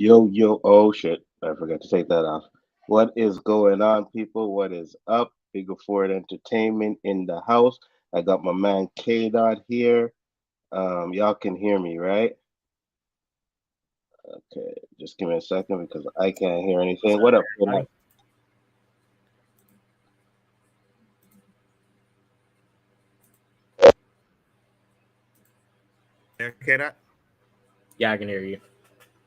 Oh shit, I forgot to take that off. What is going on, people? What is up? Bigger Ford Entertainment in the house. I got my man K Dot here. Y'all can hear me, right? Okay, just give me a second because I can't hear What's anything. up, What up, K Dot? everybody? There, K-Dot? Yeah, I can hear you.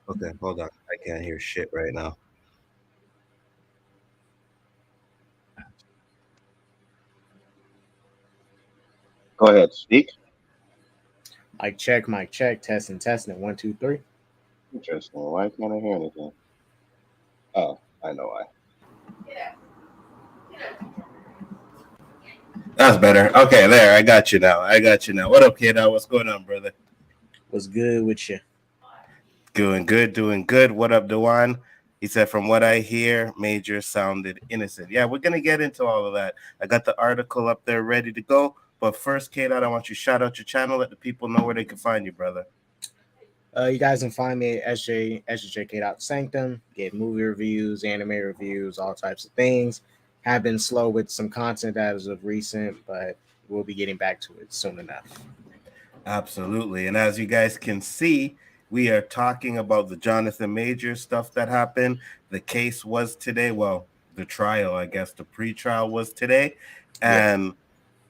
Okay, hold on. I can't hear shit right now. Go ahead, speak. Mic check, testing it. 1, 2, 3. Interesting. Why can't I hear anything? Oh, I know why. That's better. Okay, there. I got you now. What up, K-Dot? What's going on, brother? What's good with you? Doing good, doing good. What up, Dewan? He said, from what I hear, Major sounded innocent. Yeah, we're going to get into all of that. I got the article up there ready to go. But first, K-Dot, I want you to shout out your channel. Let the people know where they can find you, brother. You guys can find me at Sanctum. Get movie reviews, anime reviews, all types of things. Have been slow with some content as of recent, but we'll be getting back to it soon enough. Absolutely. And as you guys can see, we are talking about the Jonathan Major stuff that happened. The case was today. Well, the trial, I guess the pre-trial was today. Yeah. And,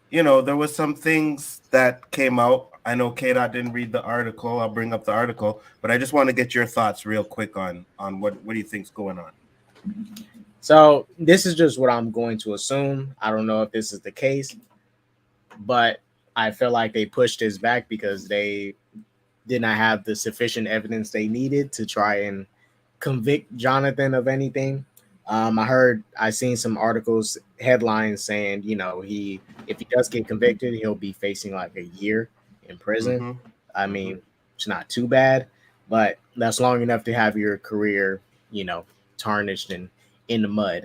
you know, there was some things that came out. I know K-Dot didn't read the article. I'll bring up the article, but I just want to get your thoughts real quick on what do you think's going on? So this is just what I'm going to assume. I don't know if this is the case, but I feel like they pushed this back because they did not have the sufficient evidence they needed to try and convict Jonathan of anything. I seen some articles, headlines saying, if he does get convicted, he'll be facing like a year in prison. Mm-hmm. I Mm-hmm. mean, it's not too bad, but that's long enough to have your career, tarnished and in the mud.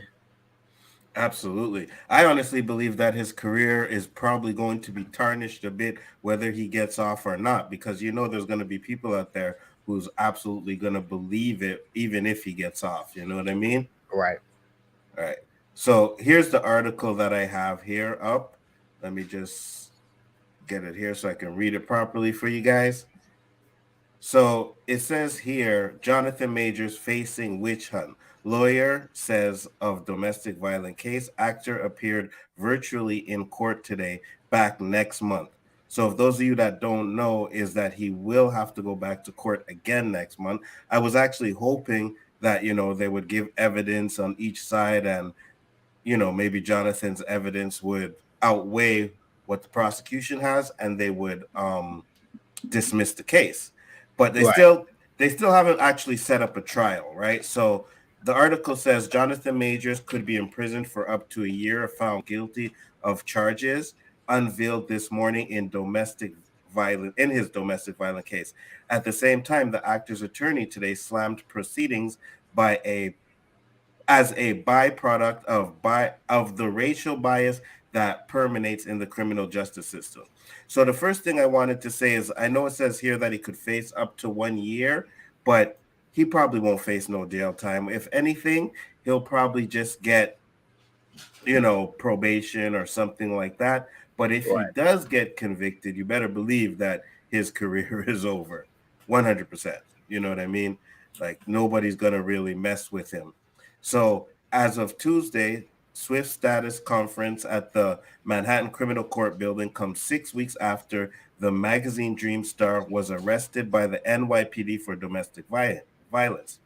Absolutely. I honestly believe that his career is probably going to be tarnished a bit, whether he gets off or not, because you know there's going to be people out there who's absolutely going to believe it, even if he gets off. You know what I mean? Right. All right. So here's the article that I have here up. Let me just get it here so I can read it properly for you guys. So it says here, Jonathan Majors facing witch hunt. Lawyer says of domestic violent case. Actor appeared virtually in court today, back next month. So if those of you that don't know, is that he will have to go back to court again next month. I was actually hoping that, you know, they would give evidence on each side and, you know, maybe Jonathan's evidence would outweigh what the prosecution has and they would dismiss the case, but Right. they still haven't actually set up a trial, right? So the article says Jonathan Majors could be imprisoned for up to a year if found guilty of charges unveiled this morning in his domestic violence case. At the same time, the actor's attorney today slammed proceedings by a as a byproduct of the racial bias that permeates in the criminal justice system. So the first thing I wanted to say is I know it says here that he could face up to 1 year, but he probably won't face no jail time. If anything, he'll probably just get, you know, probation or something like that. But if he Right. does get convicted, you better believe that his career is over 100%. You know what I mean? Like nobody's going to really mess with him. So as of Tuesday, Swift status conference at the Manhattan Criminal Court building comes 6 weeks after the magazine Dream star was arrested by the NYPD for domestic violence.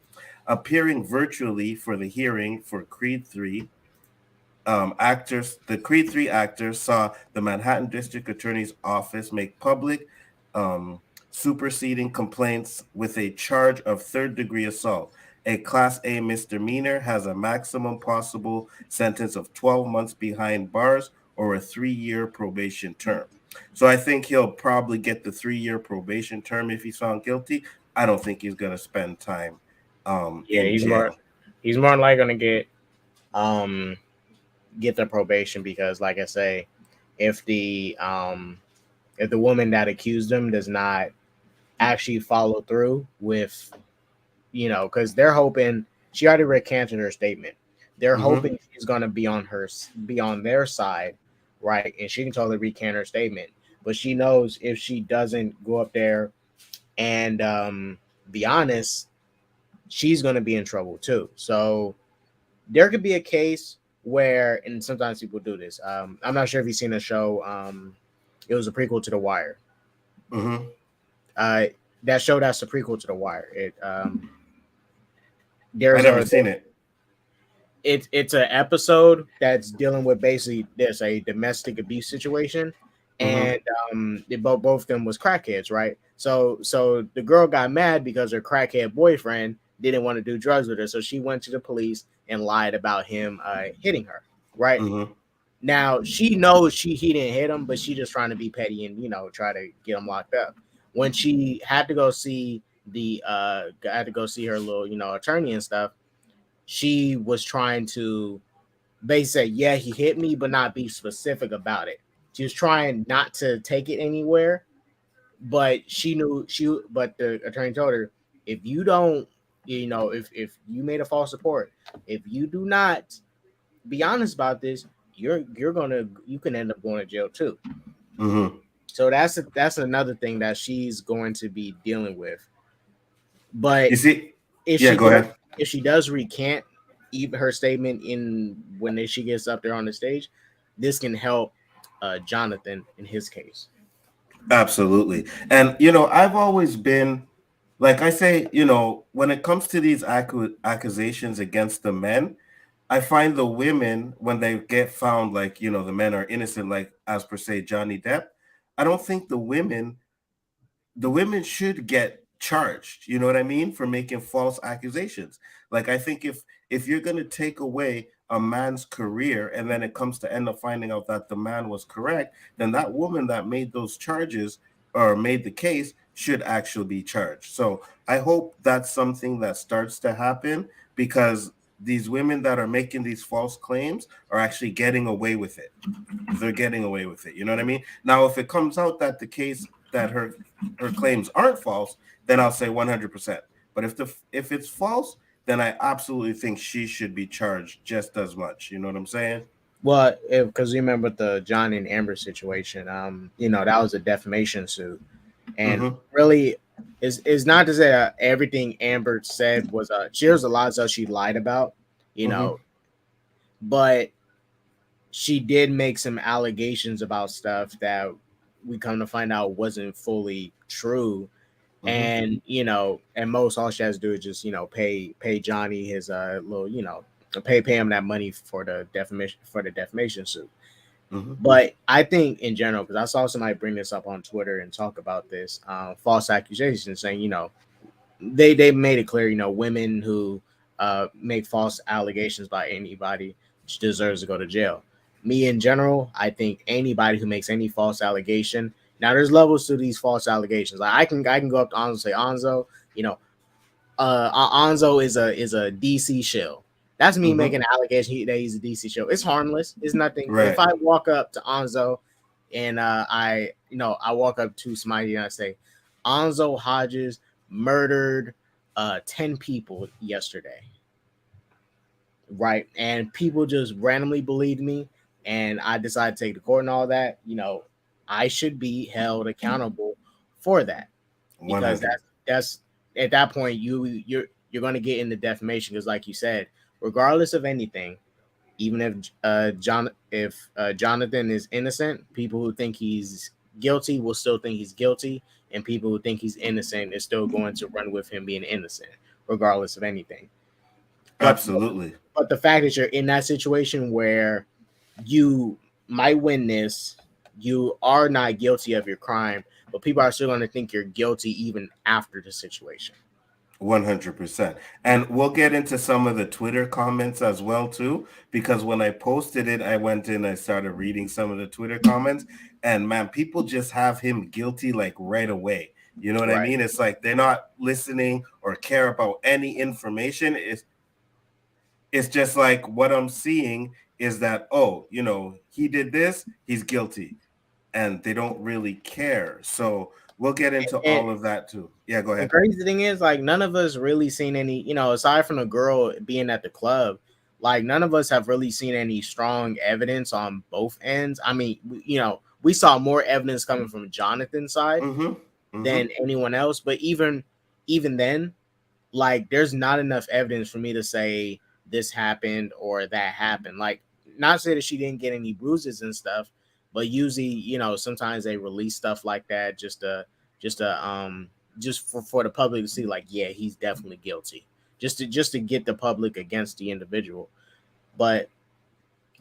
Appearing virtually for the hearing for Creed 3, the Creed 3 actors saw the Manhattan District Attorney's Office make public um, superseding complaints with a charge of third-degree assault. A Class A misdemeanor has a maximum possible sentence of 12 months behind bars or a 3-year probation term. So I think he'll probably get the 3-year probation term if he's found guilty. I don't think he's going to spend time Yeah, in jail. he's more than likely gonna um get the probation because, like I say, if the um if the woman that accused him does not actually follow through with because they're hoping she already recanted her statement. They're Mm-hmm. hoping she's gonna be on their side, right? And she can totally recant her statement. But she knows if she doesn't go up there and be honest, she's gonna be in trouble too. So there could be a case where, and sometimes people do this. I'm not sure if you've seen the show. It was a prequel to The Wire. Mm-hmm. Uh, that show that's a prequel to The Wire. I There's never a seen it. it's an episode that's dealing with basically there's a domestic abuse situation, Mm-hmm. and both of them was crackheads, right? So the girl got mad because her crackhead boyfriend didn't want to do drugs with her, so she went to the police and lied about him hitting her, right? Mm-hmm. Now she knows he didn't hit him, but she just trying to be petty and try to get him locked up. When she had to go see had to go see her little attorney and stuff, she was trying to basically say, yeah, he hit me, but not be specific about it. She was trying not to take it anywhere, but but the attorney told her, if you don't, if you made a false report, if you do not be honest about this, you can end up going to jail too. Mm-hmm. So that's another thing that she's going to be dealing with. But You see? if Yeah, she go does ahead. if she does recant even her statement in when she gets up there on the stage, this can help Jonathan in his case. Absolutely. And I've always been like I say, when it comes to these accusations against the men, I find the women when they get found like, the men are innocent, like as per se Johnny Depp, I don't think the women should get charged, you know what I mean, for making false accusations. Like I think if you're going to take away a man's career and then it comes to end up finding out that the man was correct, then that woman that made those charges or made the case should actually be charged. So I hope that's something that starts to happen, because these women that are making these false claims are actually getting away with it. They're getting away with it, you know what I mean? Now if it comes out that the case that her claims aren't false, then I'll say 100%. But if it's false, then I absolutely think she should be charged just as much. You know what I'm saying? Well, because you remember the John and Amber situation, that was a defamation suit, and Mm-hmm. really, is not to say that everything Amber said was there's a lot of stuff she lied about, you Mm-hmm. know, but she did make some allegations about stuff that we come to find out wasn't fully true. Mm-hmm. And and most all she has to do is just pay Johnny his little pay him that money for the defamation suit. Mm-hmm. But I think in general, because I saw somebody bring this up on Twitter and talk about this false accusation, saying they made it clear women who make false allegations by anybody deserves to go to jail. Me in general, I think anybody who makes any false allegation. Now there's levels to these false allegations. Like I can go up to Anzo and say, Anzo, you know, Anzo is a DC shill. That's me Mm-hmm. making an allegation that he's a DC shill. It's harmless. It's nothing. If Right. I walk up to Anzo and I walk up to somebody and I say, Anzo Hodges murdered 10 people yesterday, right? And people just randomly believe me, and I decide to take the court and all that. I should be held accountable for that, because 100. that's at that point you're going to get into defamation, because like you said, regardless of anything, even if Jonathan is innocent, people who think he's guilty will still think he's guilty, and people who think he's innocent is still going to run with him being innocent, regardless of anything. But Absolutely. but the fact that you're in that situation where you might win this, you are not guilty of your crime, but people are still going to think you're guilty even after the situation. 100%. And we'll get into some of the Twitter comments as well too, because when I posted it, I went in, I started reading some of the Twitter comments, and man, people just have him guilty like right away. You know what I Right. mean? It's like they're not listening or care about any information. It's just like what I'm seeing is that, oh, he did this, he's guilty, and they don't really care. So we'll get into And all of that too. Yeah, go the ahead. crazy thing is, like, none of us really seen any, aside from the girl being at the club, like, none of us have really seen any strong evidence on both ends. I mean, we saw more evidence coming from Jonathan's side Mm-hmm. Mm-hmm. than anyone else. But even then, like, there's not enough evidence for me to say this happened or that happened. Like, not say that she didn't get any bruises and stuff, but usually, sometimes they release stuff like that just to just for the public to see, like, yeah, he's definitely guilty. Just to get the public against the individual. But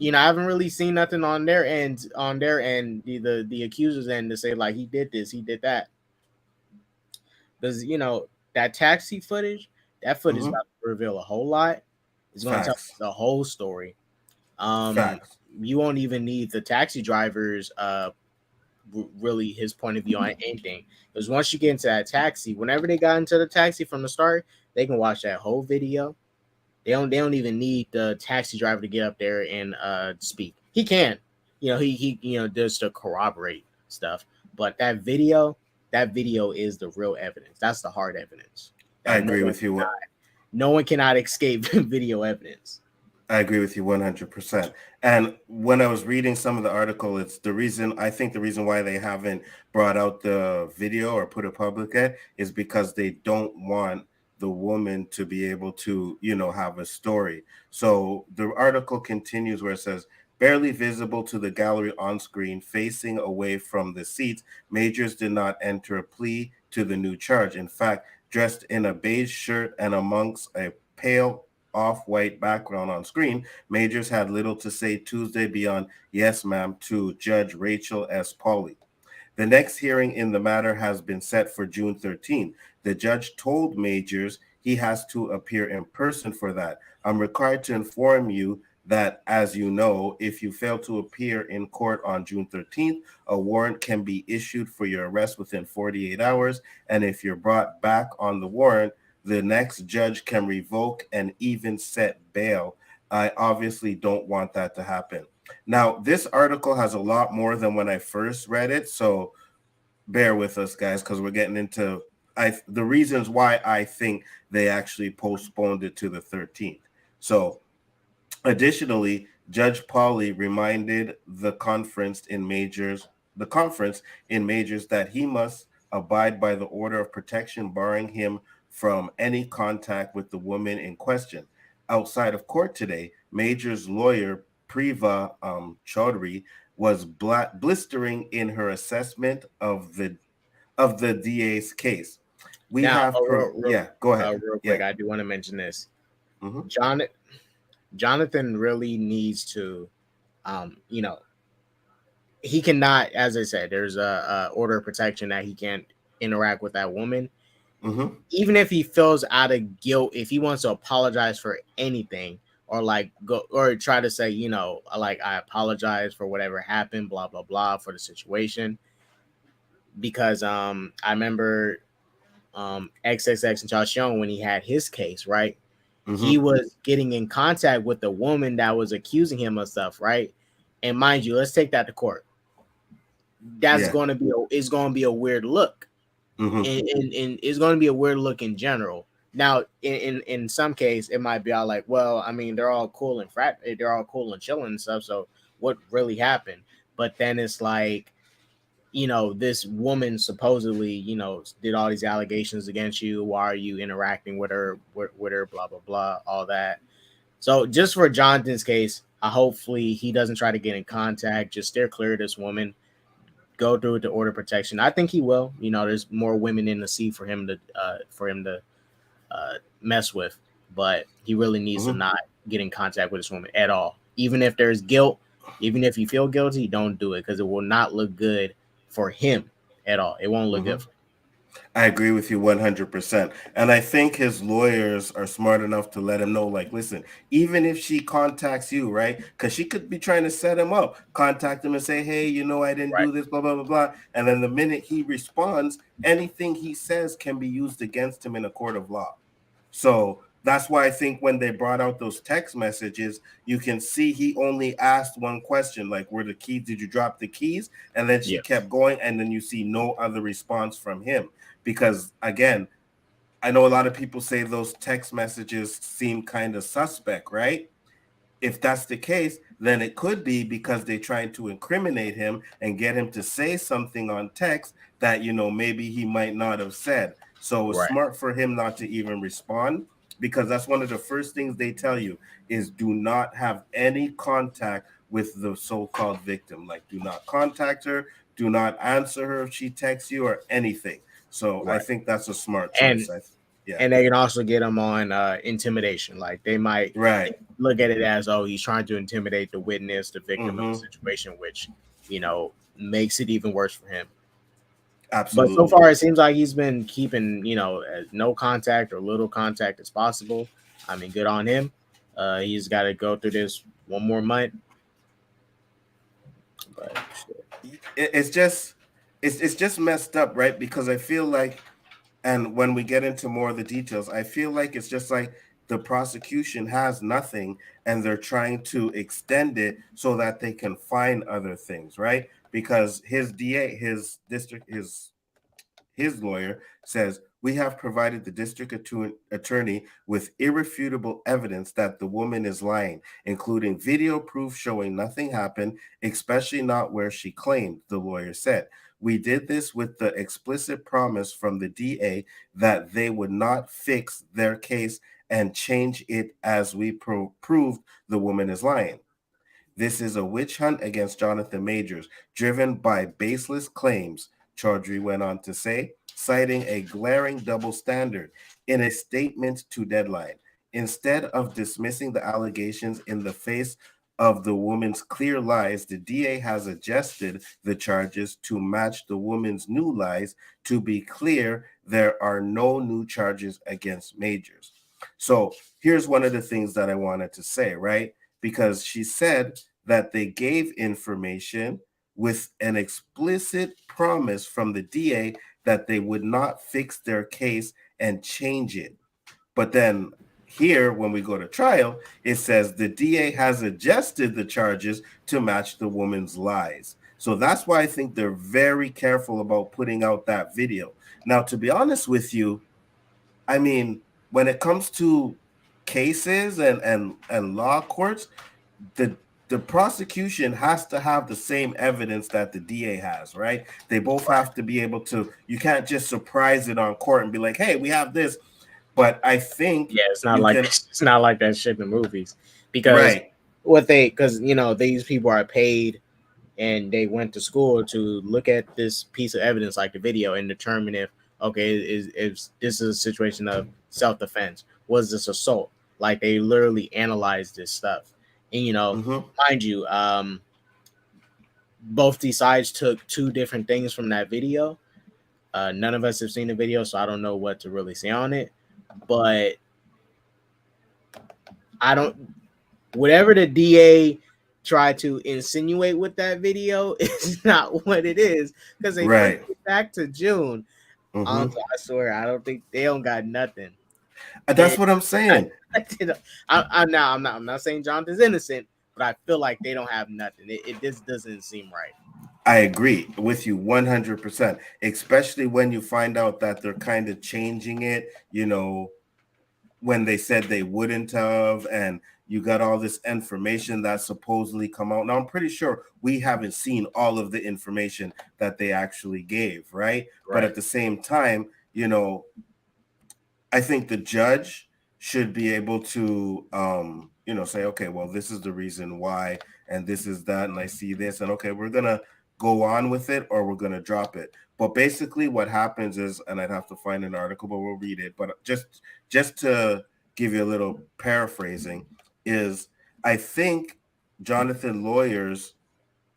I haven't really seen nothing on their end, the accusers end, to say, like, he did this, he did that. Because that taxi footage, that footage is Mm-hmm. about to reveal a whole lot. It's going to tell Facts. the whole story. Facts. You won't even need the taxi driver's really his point of view on anything. Because once you get into that taxi, whenever they got into the taxi from the start, they can watch that whole video. They don't even need the taxi driver to get up there and speak. He can, he does to corroborate stuff. But that video is the real evidence. That's the hard evidence I that agree with you. no one cannot escape video evidence. I agree with you 100%. And when I was reading some of the article, it's I think the reason why they haven't brought out the video or put it public yet is because they don't want the woman to be able to, have a story. So the article continues where it says, barely visible to the gallery on screen, facing away from the seats, Majors did not enter a plea to the new charge. In fact, dressed in a beige shirt and amongst a pale off-white background on screen, Majors had little to say Tuesday beyond yes, ma'am, to Judge Rachel S. Pauley. The next hearing in the matter has been set for June 13. The judge told Majors he has to appear in person for that. I'm required to inform you that, as you know, if you fail to appear in court on June 13th, a warrant can be issued for your arrest within 48 hours. And if you're brought back on the warrant, the next judge can revoke and even set bail. I obviously don't want that to happen. Now, this article has a lot more than when I first read it, so bear with us, guys, because we're getting into the reasons why I think they actually postponed it to the 13th. So, additionally, Judge Pauley reminded the conference in Majors that he must abide by the order of protection barring him from any contact with the woman in question. Outside of court today, Majors' lawyer Priva Chaudhry was blistering in her assessment of the DA's case. We Now, have yeah, go ahead. real quick, Yeah. I do want to mention this. Mm-hmm. Jonathan really needs to, um, you know, he cannot, as I said, there's a order of protection that he can't interact with that woman. Mm-hmm. Even if he feels out of guilt, if he wants to apologize for anything, or like go or try to say, like, I apologize for whatever happened, blah blah blah, for the situation. Because I remember XXX and Tentacion, when he had his case, right? He Mm-hmm. was getting in contact with the woman that was accusing him of stuff, right? And mind you, let's take that to court. That's Yeah. going to be a weird look, Mm-hmm. and it's going to be a weird look in general. Now, in some case, it might be all like, well, I mean, they're all cool and chilling and stuff. So what really happened? But then it's like, this woman supposedly, did all these allegations against you. Why are you interacting with her, blah, blah, blah, all that. So just for Jonathan's case, hopefully he doesn't try to get in contact. Just steer clear of this woman. Go through with the order of protection. I think he will. There's more women in the sea for him to mess with, but he really needs to Mm-hmm. not get in contact with this woman at all. Even if there's guilt, even if you feel guilty, don't do it, because it will not look good for him at all. It won't look Mm-hmm. good for him. I agree with you 100%. And I think his lawyers are smart enough to let him know, like, listen, even if she contacts you, right? Because she could be trying to set him up, contact him and say, hey, I didn't Right. do this, blah, blah, blah, blah. And then the minute he responds, anything he says can be used against him in a court of law. So that's why I think when they brought out those text messages, you can see he only asked one question, like, were the keys, did you drop the keys? And then she Yeah. kept going, and then you see no other response from him. Because again, I know a lot of people say those text messages seem kind of suspect, right? If that's the case, then it could be because they're trying to incriminate him and get him to say something on text that, maybe he might not have said. So it's Right. smart for him not to even respond, because that's one of the first things they tell you is do not have any contact with the so-called victim. Like, do not contact her, do not answer her if she texts you or anything. So I Right. think that's a smart And choice. Yeah. and they can also get him on intimidation. Like they might Right. look at it as, oh, he's trying to intimidate the witness, the victim of the Mm-hmm. situation, which makes it even worse for him. But so Absolutely. far, it seems like he's been keeping no contact or little contact as possible. I mean, good on him. He's got to go through this one more month. But shit. It's just messed up, right? Because I feel like, and when we get into more of the details, I feel like it's just like the prosecution has nothing and they're trying to extend it so that they can find other things, right? Because his DA, his lawyer says, we have provided the district attorney with irrefutable evidence that the woman is lying, including video proof showing nothing happened, especially not where she claimed, the lawyer said. We did this with the explicit promise from the DA that they would not fix their case and change it as we proved the woman is lying. This is a witch hunt against Jonathan Majors, driven by baseless claims, Chaudhry went on to say, citing a glaring double standard in a statement to Deadline. Instead of dismissing the allegations in the face of the woman's clear lies, the DA has adjusted the charges to match the woman's new lies. To be clear, there are no new charges against Majors. So here's one of the things that I wanted to say, right? Because she said that they gave information with an explicit promise from the DA that they would not fix their case and change it. But then here, when we go to trial, it says the DA has adjusted the charges to match the woman's lies. So that's why I think they're very careful about putting out that video. Now, to be honest with you, I mean, when it comes to cases and law courts, the the prosecution has to have the same evidence that the DA has, right? They both have to be able to, you can't just surprise it on court and be like, hey, we have this. But I think Yeah, it's not you like can, it's not like that shit in the movies because right. these people are paid and they went to school to look at this piece of evidence like the video and determine if this is a situation of self-defense, was this assault, like they literally analyze this stuff. And Mm-hmm. mind you, both these sides took two different things from that video. None of us have seen the video, so I don't know what to really say on it, but I don't whatever the DA tried to insinuate with that video is not what it is, because they pushed Right. it back to June. Mm-hmm. I swear, I don't think they don't got nothing. That's And what I'm saying. I'm not saying Jonathan's innocent, but I feel like they don't have nothing. It this doesn't seem right. I agree with you 100%, especially when you find out that they're kind of changing it, when they said they wouldn't have, and you got all this information that supposedly come out. Now I'm pretty sure we haven't seen all of the information that they actually gave, right? But Right. at the same time, I think the judge should be able to say, okay, well, this is the reason why, and this is that, and I see this, and okay, we're gonna go on with it or we're gonna drop it. But basically what happens is, and I'd have to find an article, but we'll read it, but just to give you a little paraphrasing, is I think Jonathan lawyers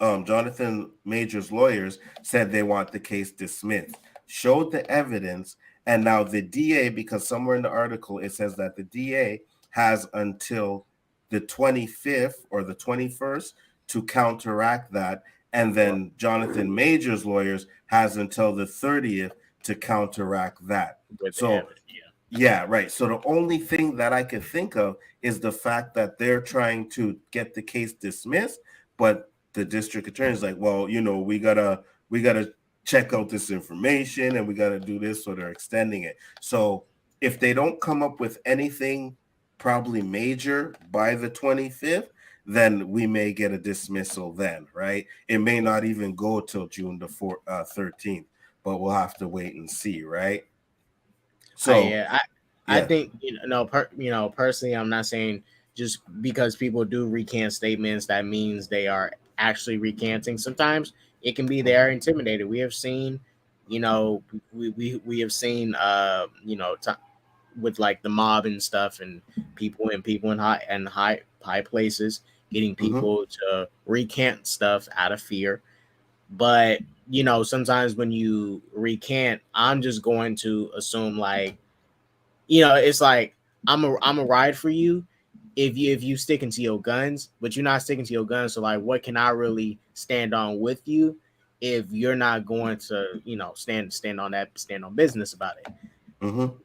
Jonathan Major's lawyers said they want the case dismissed, showed the evidence, and now the DA, because somewhere in the article it says that the DA has until the 25th or the 21st to counteract that, and then Jonathan Major's lawyers has until the 30th to counteract that. With the So evidence. Yeah. Yeah, right. So the only thing that I could think of is the fact that they're trying to get the case dismissed, but the district attorney's like, well, we gotta check out this information and we gotta do this, so they're extending it. So if they don't come up with anything probably major by the 25th, then we may get a dismissal then, right? It may not even go till June the 13th, but we'll have to wait and see, right? So I yeah. think personally, I'm not saying just because people do recant statements that means they are actually recanting. Sometimes it can be they are intimidated. We have seen, you know, we have seen, with like the mob and stuff, and people in high places getting Mhm. people to recant stuff out of fear. But sometimes when you recant, I'm just going to assume like, it's like I'm a ride for you if you sticking to your guns, but you're not sticking to your guns. So like, what can I really stand on with you if you're not going to, stand on business about it? Mhm.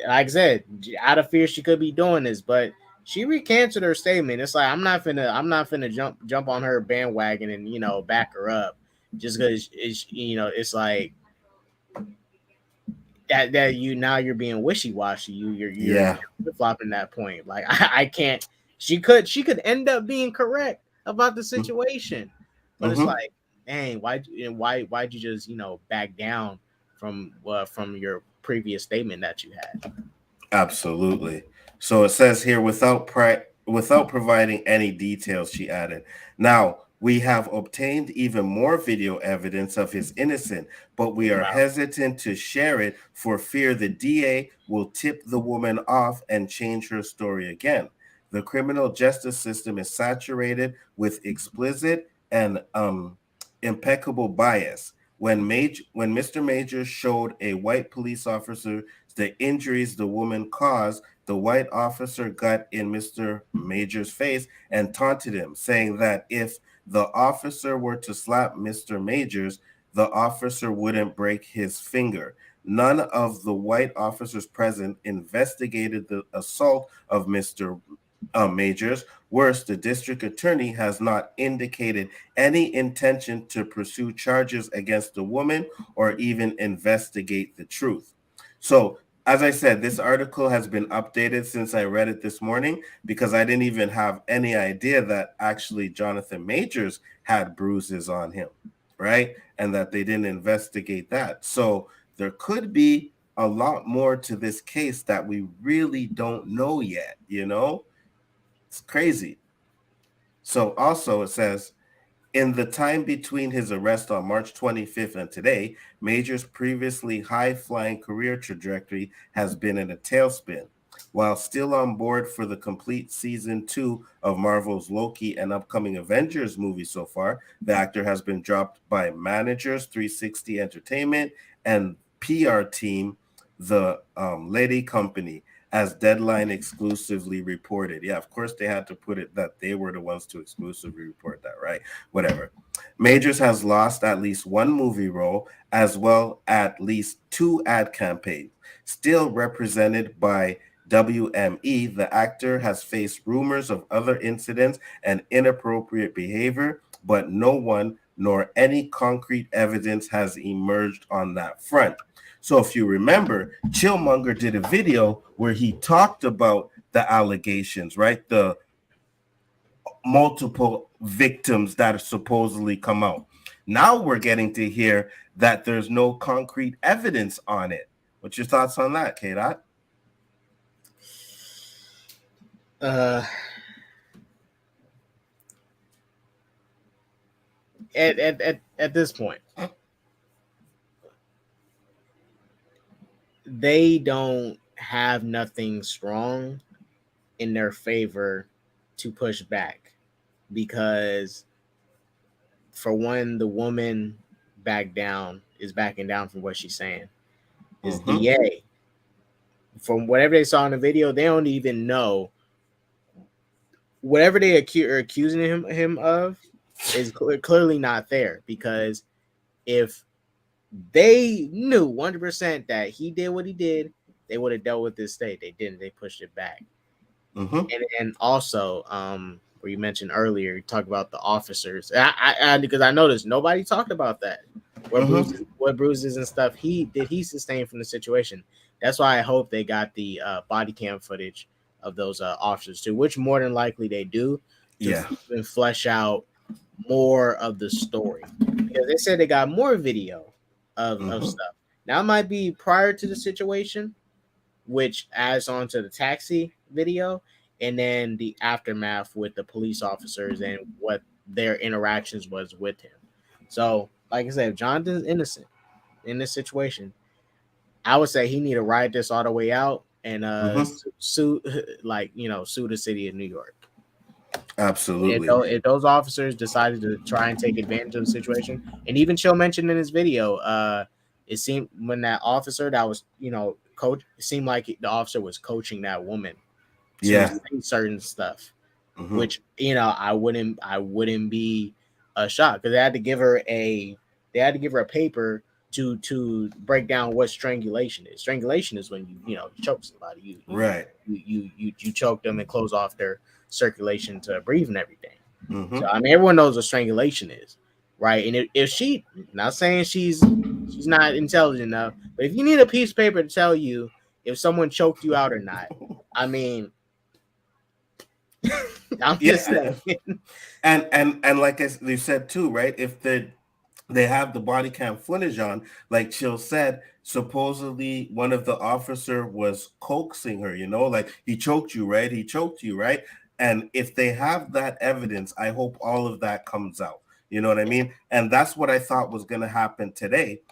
Like I said, out of fear, she could be doing this, but she recanted her statement. It's like I'm not finna jump on her bandwagon and back her up just because it's like that you now you're being wishy washy. You're Yeah. flip flopping that point. Like I can't. She could end up being correct about the situation, but it's Mhm. like, dang, why'd you just back down from your previous statement that you had? Absolutely. So it says here without providing any details, she added. Now, we have obtained even more video evidence of his innocence, but we are Wow. hesitant to share it for fear the DA will tip the woman off and change her story again. The criminal justice system is saturated with explicit and impeccable bias. When Mr. Major showed a white police officer the injuries the woman caused, the white officer got in Mr. Major's face and taunted him, saying that if the officer were to slap Mr. Majors, the officer wouldn't break his finger. None of the white officers present investigated the assault of Mr. Majors. Worse, the district attorney has not indicated any intention to pursue charges against the woman or even investigate the truth. So, as I said, this article has been updated since I read it this morning because I didn't even have any idea that actually Jonathan Majors had bruises on him, right? And that they didn't investigate that. So, there could be a lot more to this case that we really don't know yet, you know? It's crazy. So also it says in the time between his arrest on March 25th and today, Major's previously high-flying career trajectory has been in a tailspin. While still on board for the complete season 2 of Marvel's Loki and upcoming Avengers movie so far, the actor has been dropped by managers 360 Entertainment and PR team, the Lady Company, as Deadline exclusively reported. Yeah, of course they had to put it that they were the ones to exclusively report that, right? Whatever. Majors has lost at least one movie role as well at least two ad campaigns. Still represented by WME, the actor has faced rumors of other incidents and inappropriate behavior, but no one nor any concrete evidence has emerged on that front. So if you remember, Chillmonger did a video where he talked about the allegations, right? The multiple victims that are supposedly come out. Now we're getting to hear that there's no concrete evidence on it. What's your thoughts on that, K Dot? Uh, at this point, they don't have nothing strong in their favor to push back because, for one, the woman backing down from what she's saying. Is Mm-hmm. DA, from whatever they saw in the video, they don't even know whatever they are accusing him of is clearly not there, because if they knew 100% that he did what he did, they would have dealt with this state. They didn't. They pushed it back. Mm-hmm. And also, where you mentioned earlier, you talked about the officers. I because I noticed nobody talked about that. Mm-hmm. What bruises and stuff he sustained from the situation. That's why I hope they got the body cam footage of those officers too, which more than likely they do, to Yeah. even flesh out more of the story, because they said they got more video of Mm-hmm. stuff. Now it might be prior to the situation, which adds on to the taxi video, and then the aftermath with the police officers and what their interactions was with him. So, like I said, if Jonathan's innocent in this situation, I would say he need to ride this all the way out and Mm-hmm. sue like sue the city of New York. Absolutely. If those officers decided to try and take advantage of the situation, and even Chill mentioned in his video, it seemed when that officer that was coach, it seemed like the officer was coaching that woman to Yeah. say certain stuff, Mm-hmm. which I wouldn't be shocked, because they had to give her a paper to break down what strangulation is. Strangulation is when you choke somebody, Right. you choke them and close off their circulation to breathe and everything. So Mm-hmm. I mean, everyone knows what strangulation is, right? And if she, not saying she's not intelligent enough, but if you need a piece of paper to tell you if someone choked you out or not, I mean, I'm just Yeah. saying. And like you said too, right? If they have the body cam footage on, like Chill said, supposedly one of the officer was coaxing her, like he choked you, right? He choked you, right? And if they have that evidence, I hope all of that comes out. You know what I mean? And that's what I thought was going to happen today,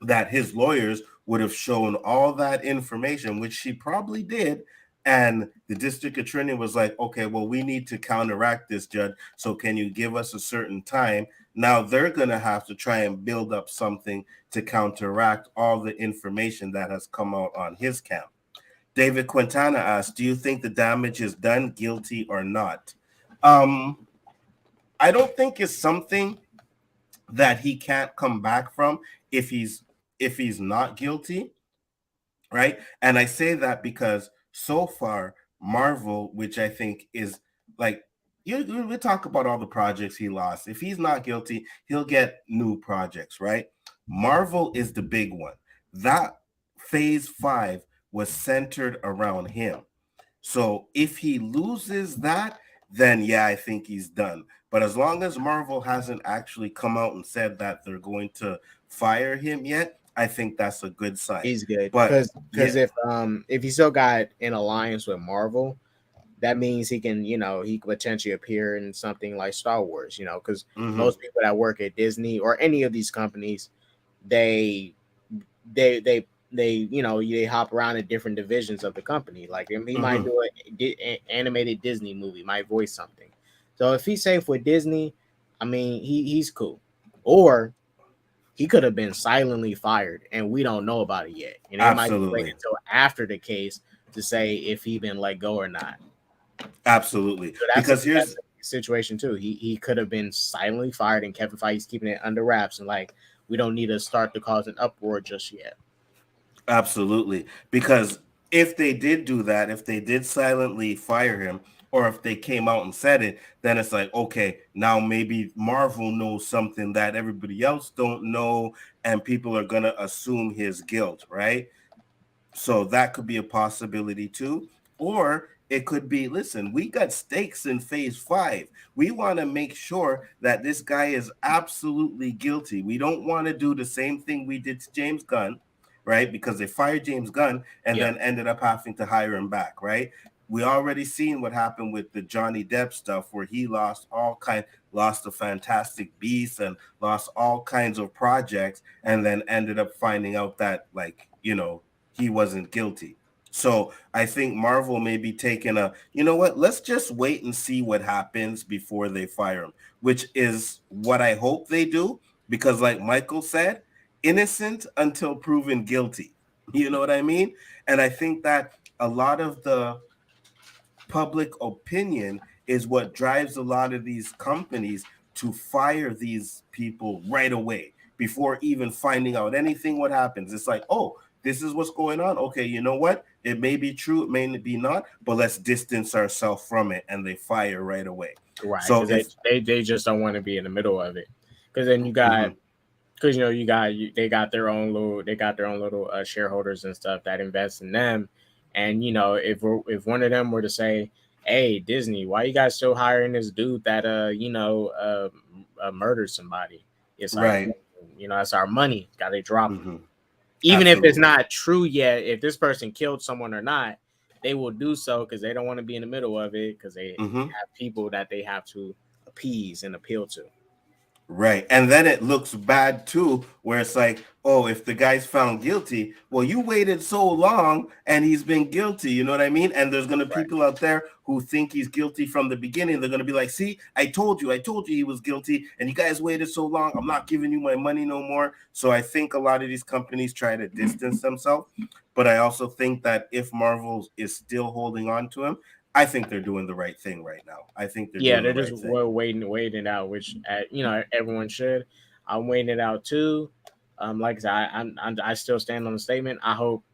that his lawyers would have shown all that information, which she probably did. And the district attorney was like, okay, well, we need to counteract this, judge. So can you give us a certain time? Now they're going to have to try and build up something to counteract all the information that has come out on his count. David Quintana asked, do you think the damage is done, guilty or not? I don't think it's something that he can't come back from if he's not guilty, right? And I say that because so far Marvel, which I think is like, we talk about all the projects he lost. If he's not guilty, he'll get new projects, right? Marvel is the big one. That phase 5 was centered around him. So if he loses that, then yeah, I think he's done. But as long as Marvel hasn't actually come out and said that they're going to fire him yet, I think that's a good sign. He's good, But because yeah, if he still got an alliance with Marvel, that means he could potentially appear in something like Star Wars, because mm-hmm, most people that work at Disney or any of these companies, they they hop around in different divisions of the company. Like he might mm-hmm, do an animated Disney movie, might voice something. So if he's safe with Disney, I mean he's cool. Or he could have been silently fired and we don't know about it yet. And they might wait absolutely, until after the case to say if he been let go or not. absolutely. So Because that's here's a situation too. He could have been silently fired and Kevin Feige's keeping it under wraps and like we don't need to start to cause an uproar just yet. absolutely, because if they did do that, if they did silently fire him, or if they came out and said it, then it's like, okay, now maybe Marvel knows something that everybody else don't know, and people are gonna assume his guilt, right? So that could be a possibility too. Or it could be, listen, we got stakes in phase 5. We want to make sure that this guy is absolutely guilty. We don't want to do the same thing we did to James Gunn, right? Because they fired James Gunn and Yeah. then ended up having to hire him back, right? We already seen what happened with the Johnny Depp stuff, where he lost the Fantastic Beasts and lost all kinds of projects, and then ended up finding out that, like, he wasn't guilty. So I think Marvel may be taking let's just wait and see what happens before they fire him, which is what I hope they do, because like Michael said, innocent until proven guilty. You know what I mean? And I think that a lot of the public opinion is what drives a lot of these companies to fire these people right away before even finding out anything. What happens? It's like, oh, this is what's going on. Okay, you know what? It may be true, it may be not, but let's distance ourselves from it, and they fire right away. Right, So because if they just don't want to be in the middle of it. Because then you got, mhm, because they got their own little shareholders and stuff that invest in them, and if one of them were to say, "Hey, Disney, why you guys still hiring this dude that murdered somebody?" It's like, right, that's our money. Got to drop him, hmm, even if it's absolutely. not true yet. If this person killed someone or not, they will do so because they don't want to be in the middle of it because they Hmm. have people that they have to appease and appeal to. Right. And then it looks bad too, where it's like, oh, if the guy's found guilty, well, you waited so long and he's been guilty. You know what I mean? And there's going to Right. people out there who think he's guilty from the beginning. They're going to be like, see, I told you he was guilty and you guys waited so long. I'm not giving you my money no more. So I think a lot of these companies try to distance themselves. But I also think that if Marvel is still holding on to him, I think they're doing the right thing right now. I think they're Yeah, doing they're the just right thing. waiting it out, which everyone should. I'm waiting it out too. Like I said, I still stand on the statement. I hope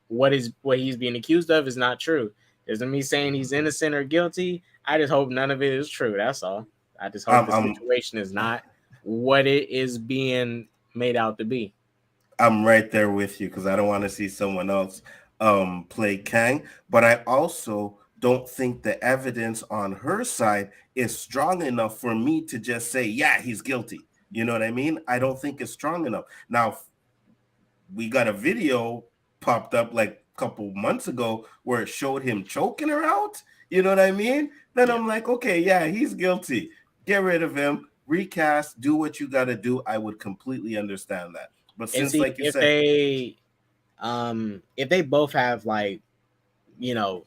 what he's being accused of is not true. Isn't me saying he's innocent or guilty. I just hope none of it is true. That's all. I just hope the I'm situation is not what it is being made out to be. I'm right there with you because I don't want to see someone else play Kang. But I also don't think the evidence on her side is strong enough for me to just say, yeah, he's guilty. You know what I mean? I don't think it's strong enough. Now, we got a video popped up like a couple months ago where it showed him choking her out. You know what I mean? Then Yeah. I'm like, okay, yeah, he's guilty. Get rid of him, recast, do what you got to do. I would completely understand that. But And since, see like you said, if they both have like you know,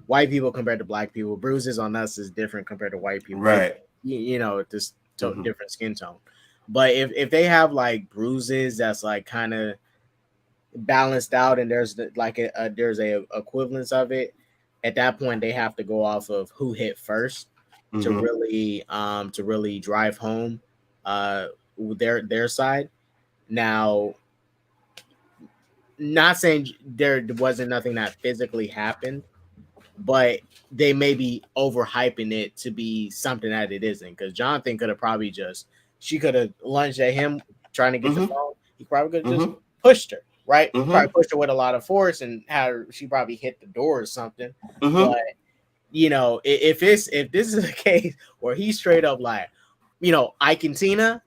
white people compared to black people. Bruises on us is different compared to white people. They, right. this Hmm. different skin tone. But if they have like bruises that's like kind of balanced out, and there's there's a equivalence of it, at that point they have to go off of who hit first Hmm. to really drive home uh their side. Now, not saying there wasn't nothing that physically happened, but they may be overhyping it to be something that it isn't. Because Jonathan could have probably she could have lunged at him trying to get the Hmm. phone. He probably could have just Hmm. pushed her, right? Hmm. Probably pushed her with a lot of force and she probably hit the door or something. Hmm. But if this is a case where he's straight up like, Ike and Tina,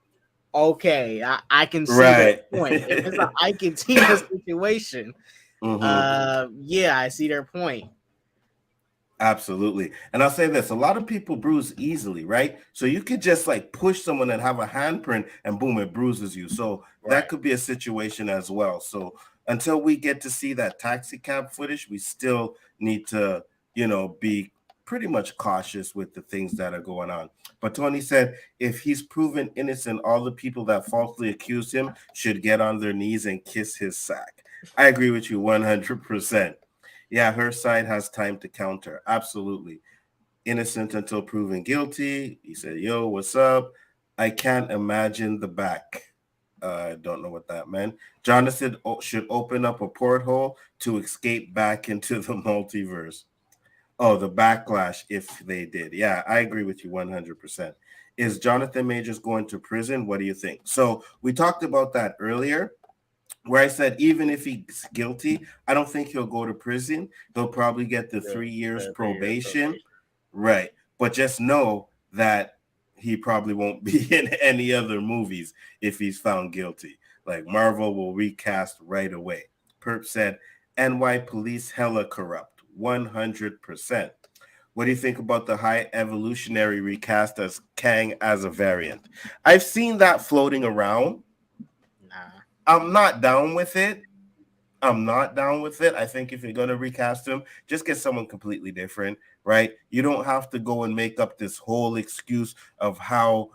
okay, I can see their Right. point. If it's an Ike and Tina situation, Hmm. yeah, I see their point. Absolutely. And I'll say this, a lot of people bruise easily, right? So you could just like push someone and have a handprint and boom, it bruises you. So that Right. could be a situation as well. So until we get to see that taxi cab footage, we still need to, be pretty much cautious with the things that are going on. But Tony said if he's proven innocent, all the people that falsely accused him should get on their knees and kiss his sack. I agree with you 100%. Yeah, her side has time to counter. Absolutely. Innocent until proven guilty. He said, yo, what's up? I can't imagine the back. I don't know what that meant. Jonathan should open up a porthole to escape back into the multiverse. Oh, the backlash if they did. Yeah, I agree with you 100%. Is Jonathan Majors going to prison? What do you think? So we talked about that earlier where I said even if he's guilty, I don't think he'll go to prison. He'll probably get the The 3 years 3 years probation. probation. Right. But just know that he probably won't be in any other movies if he's found guilty. Like Marvel will recast right away. Perp said, NY police hella corrupt. 100%. What do you think about the high evolutionary recast as Kang as a variant? I've seen that floating around. Nah. I'm not down with it. I'm not down with it. I think if you're going to recast him, just get someone completely different, right? You don't have to go and make up this whole excuse of how,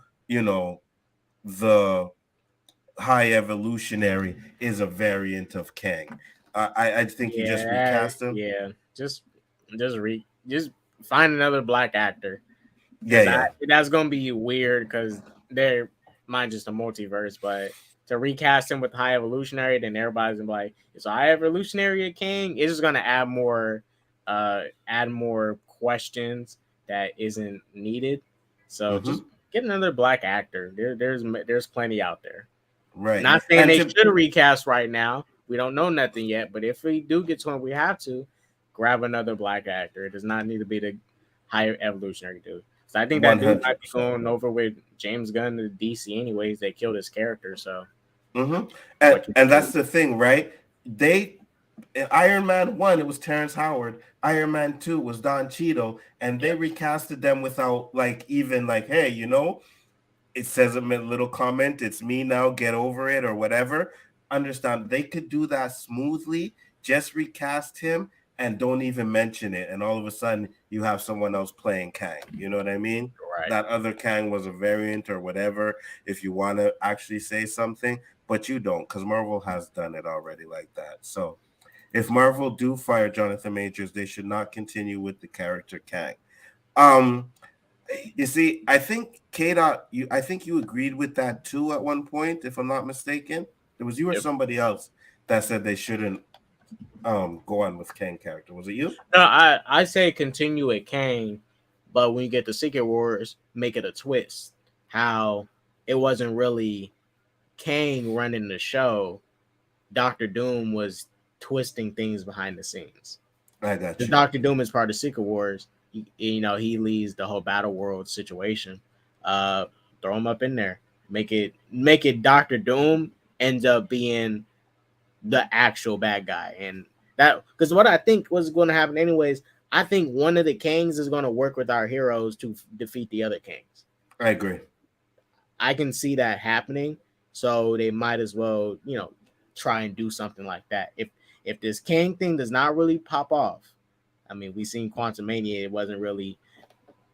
the high evolutionary is a variant of Kang. I think you just recast him. Yeah. Just find another black actor Yeah, because yeah. that's gonna be weird because they're mine just a multiverse, but to recast him with High Evolutionary, then everybody's gonna be like, "Is High Evolutionary a king?" It's just gonna add more questions that isn't needed. So Mm-hmm. just get another black actor. There's plenty out there. Right. Not saying And they to should recast right now. We don't know nothing yet, but if we do get to one, we have to grab another black actor. It does not need to be the Higher Evolutionary dude. So I think that dude might be 100%. going over with James Gunn to DC anyways. They killed his character, so Mm-hmm. what you And do? that's the thing, right? They in Iron Man 1, it was Terrence Howard. Iron Man 2 was Don Cheadle, and they Yeah, recasted them without like even like, hey, it says a little comment, it's me now, get over it or whatever. Understand they could do that smoothly, just recast him and don't even mention it, and all of a sudden you have someone else playing Kang. You know what I mean? right. That other Kang was a variant or whatever, if you want to actually say something, but you don't, because Marvel has done it already like that. So if Marvel do fire Jonathan Majors, they should not continue with the character Kang. Um, you see, I think K dot I think you agreed with that too at one point, if I'm not mistaken. It was you or Yep. somebody else that said they shouldn't go on with Kang character. Was it you? No, I say continue with Kang, but when you get to Secret Wars, make it a twist. How it wasn't really Kang running the show. Doctor Doom was twisting things behind the scenes. I got Because you. Doctor Doom is part of Secret Wars. He leads the whole Battle World situation. Uh, throw him up in there. Make it Doctor Doom ends up being the actual bad guy, and that because what I think was going to happen anyways. I think one of the kings is going to work with our heroes to defeat the other kings. I agree. I can see that happening, so they might as well, try and do something like that. If this king thing does not really pop off, I mean, we seen Quantum Mania, it wasn't really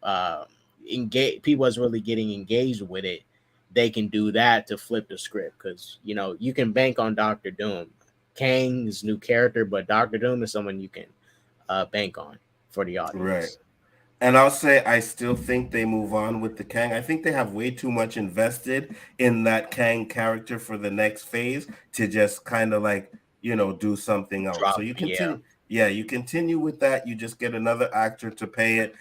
uh engage people was really getting engaged with it. They can do that to flip the script because you can bank on Doctor Doom. Kang's new character, but Doctor Doom is someone you can bank on for the Right. audience. And I'll say I still think they move on with the Kang. I think they have way too much invested in that Kang character for the next phase to just kind of like, do something else. So Drop, you yeah, continue. Yeah, you continue with that. You just get another actor to pay it.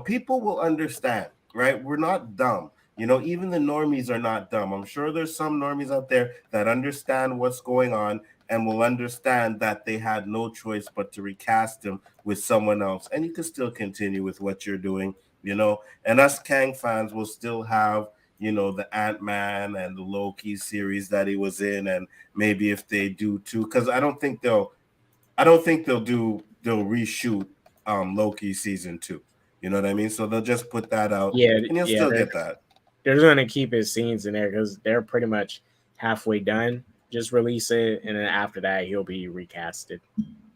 People will understand, right? We're not dumb. Even the normies are not dumb. I'm sure there's some normies out there that understand what's going on and will understand that they had no choice but to recast him with someone else, and you can still continue with what you're doing, and us Kang fans will still have, the Ant-Man and the Loki series that he was in, and maybe if they do too, because I don't think they'll reshoot Loki season 2. You know what I mean? So they'll just put that out yeah, and you'll yeah. still They're get that. they're just gonna keep his scenes in there because they're pretty much halfway done. Just release it, and then after that, he'll be recasted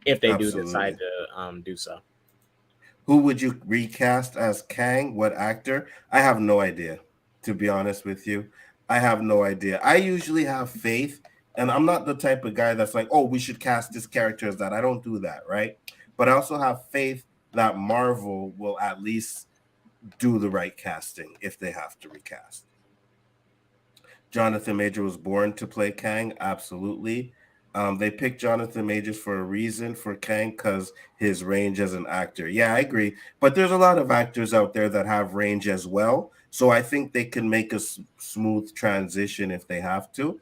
if they do decide Absolutely. to do so. Who would you recast as Kang? What actor? I have no idea, to be honest with you. I have no idea. I usually have faith, and I'm not the type of guy that's like, oh, we should cast this character as that. I don't do that, right? But I also have faith that Marvel will at least do the right casting if they have to recast. Jonathan Major was born to play Kang, absolutely. They picked Jonathan Majors for a reason for Kang because his range as an actor. Yeah, I agree. But there's a lot of actors out there that have range as well. So I think they can make a smooth transition if they have to.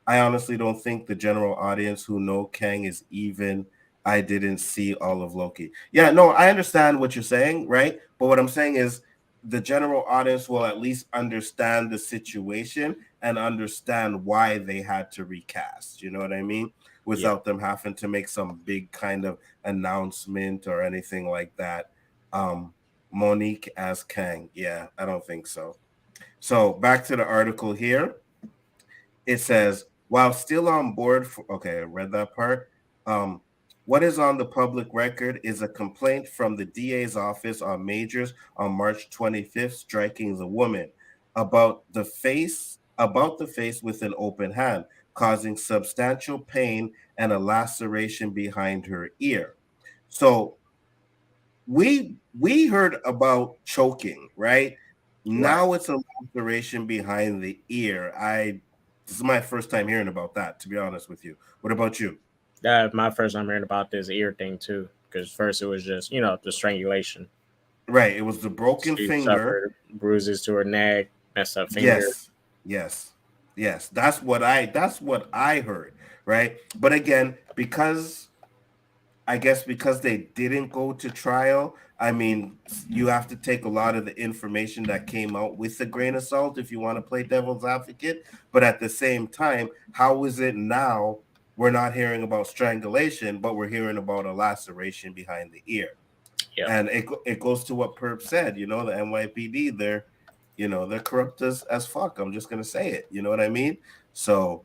I honestly don't think the general audience who know Kang is even. I didn't see all of Loki. Yeah, no, I understand what you're saying, right? But what I'm saying is the general audience will at least understand the situation and understand why they had to recast. You know what I mean? Yeah, Without them having to make some big kind of announcement or anything like that. Um, Monique as Kang. Yeah, I don't think so. So back to the article here. It says, while still on board for, okay, I read that part. Um, what is on the public record is a complaint from the DA's office on Majors on March 25th, striking the woman about the face with an open hand, causing substantial pain and a laceration behind her ear. So we heard about choking, right? right. Now it's a laceration behind the ear. This is my first time hearing about that, to be honest with you. What about you? That my first time hearing about this ear thing too, because first it was just the strangulation. Right. It was the broken She finger. suffered bruises to her neck, messed up finger. Yes. Yes. Yes. That's what I heard. Right. But again, because they didn't go to trial, I mean, you have to take a lot of the information that came out with a grain of salt if you want to play devil's advocate. But at the same time, how is it now we're not hearing about strangulation, but we're hearing about a laceration behind the ear? Yep. And it goes to what Perp said, the NYPD, they're corrupt as fuck. I'm just gonna say it. You know what I mean? So,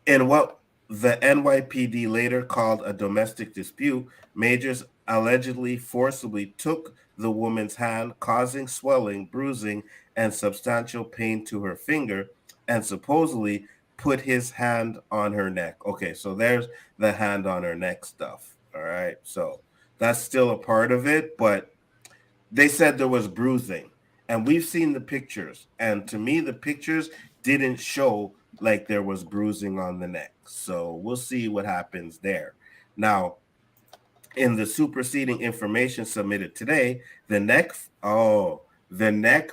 in what the NYPD later called a domestic dispute, Majors allegedly forcibly took the woman's hand, causing swelling, bruising, and substantial pain to her finger, and supposedly put his hand on her neck. Okay, so there's the hand on her neck stuff. All right, so that's still a part of it, but they said there was bruising, and we've seen the pictures, and to me the pictures didn't show like there was bruising on the neck. So we'll see what happens there. Now, in the superseding information submitted today, the neck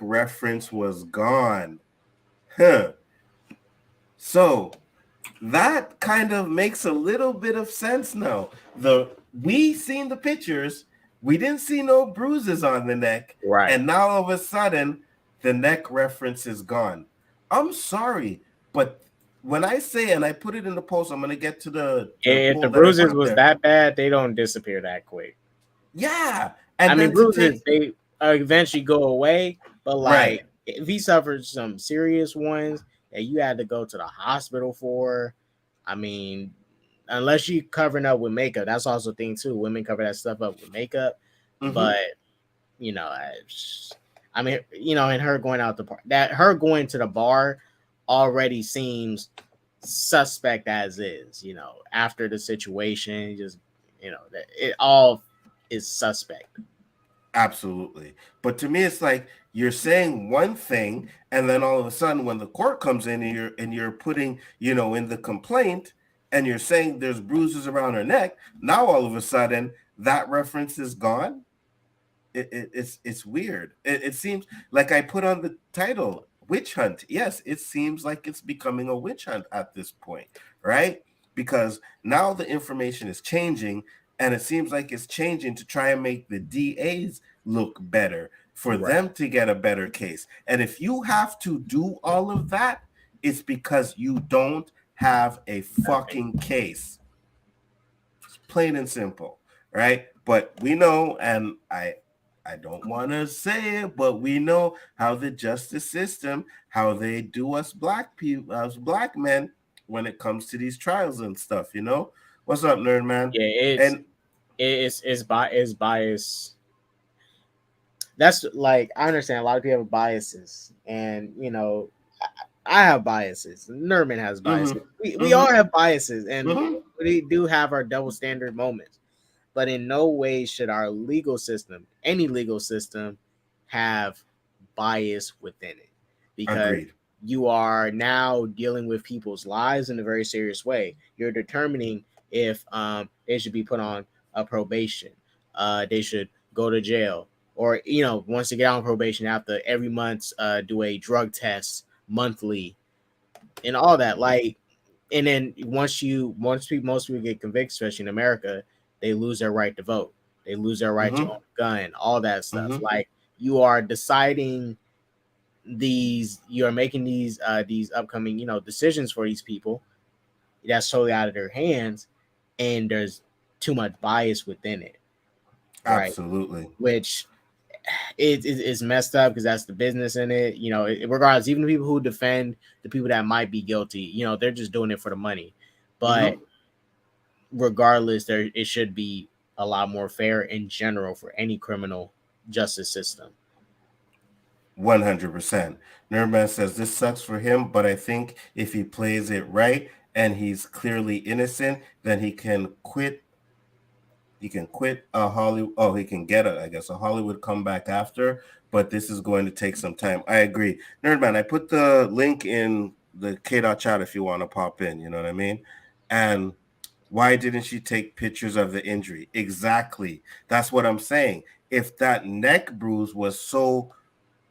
reference was gone. Huh. So that kind of makes a little bit of sense now. We seen the pictures, we didn't see no bruises on the neck, Right. and now all of a sudden the neck reference is gone. I'm sorry, but when I say, and I put it in the post, I'm gonna get to the If the poll that I put bruises up was there. that bad, they don't disappear that quick. Yeah, I and mean, then to bruises take they eventually go away, but right. like if he suffered some serious ones that you had to go to the hospital for, I mean, unless you covering up with makeup, that's also a thing too. Women cover that stuff up with makeup, Mm-hmm. but you know, I mean, and her going out the bar, that her going to the bar already seems suspect as is. After the situation, just that it all is suspect. Absolutely. But to me, it's like you're saying one thing, and then all of a sudden, when the court comes in and you're putting, in the complaint, and you're saying there's bruises around her neck, now all of a sudden that reference is gone. It's weird. It seems like I put on the title witch hunt. Yes, it seems like it's becoming a witch hunt at this point, right? Because now the information is changing, and it seems like it's changing to try and make the DAs look better for Right. them to get a better case. And if you have to do all of that, it's because you don't have a fucking case. It's plain and simple, right? But we know, and I don't want to say it, but we know how the justice system, how they do us black people, us black men, when it comes to these trials and stuff. What's up, nerd man? Yeah, And it's bias. That's like I understand a lot of people have biases, and I have biases. Nerman has biases. We all have biases, and we do have our double standard moments. But in no way should our legal system, any legal system, have bias within it, because agreed. you are now dealing with people's lives in a very serious way. You're determining if they should be put on a probation, they should go to jail, or once they get on probation, after every month do a drug test monthly and all that. Like, and then most people get convicted, especially in America, they lose their right to vote, they lose their right to own a gun, all that stuff. Like, you are deciding you're making these upcoming decisions for these people that's totally out of their hands, and there's too much bias within it, right? Absolutely. Which it's messed up, because that's the business in it. Regardless, even the people who defend the people that might be guilty, they're just doing it for the money. But regardless, it should be a lot more fair in general for any criminal justice system. 100%. Nerdman says this sucks for him, but I think if he plays it right and he's clearly innocent, then he can quit. He can quit a Hollywood. Oh, he can get a Hollywood comeback after, but this is going to take some time. I agree. Nerdman, I put the link in the K-Dot chat if you want to pop in, you know what I mean? And why didn't she take pictures of the injury? Exactly. That's what I'm saying. If that neck bruise was so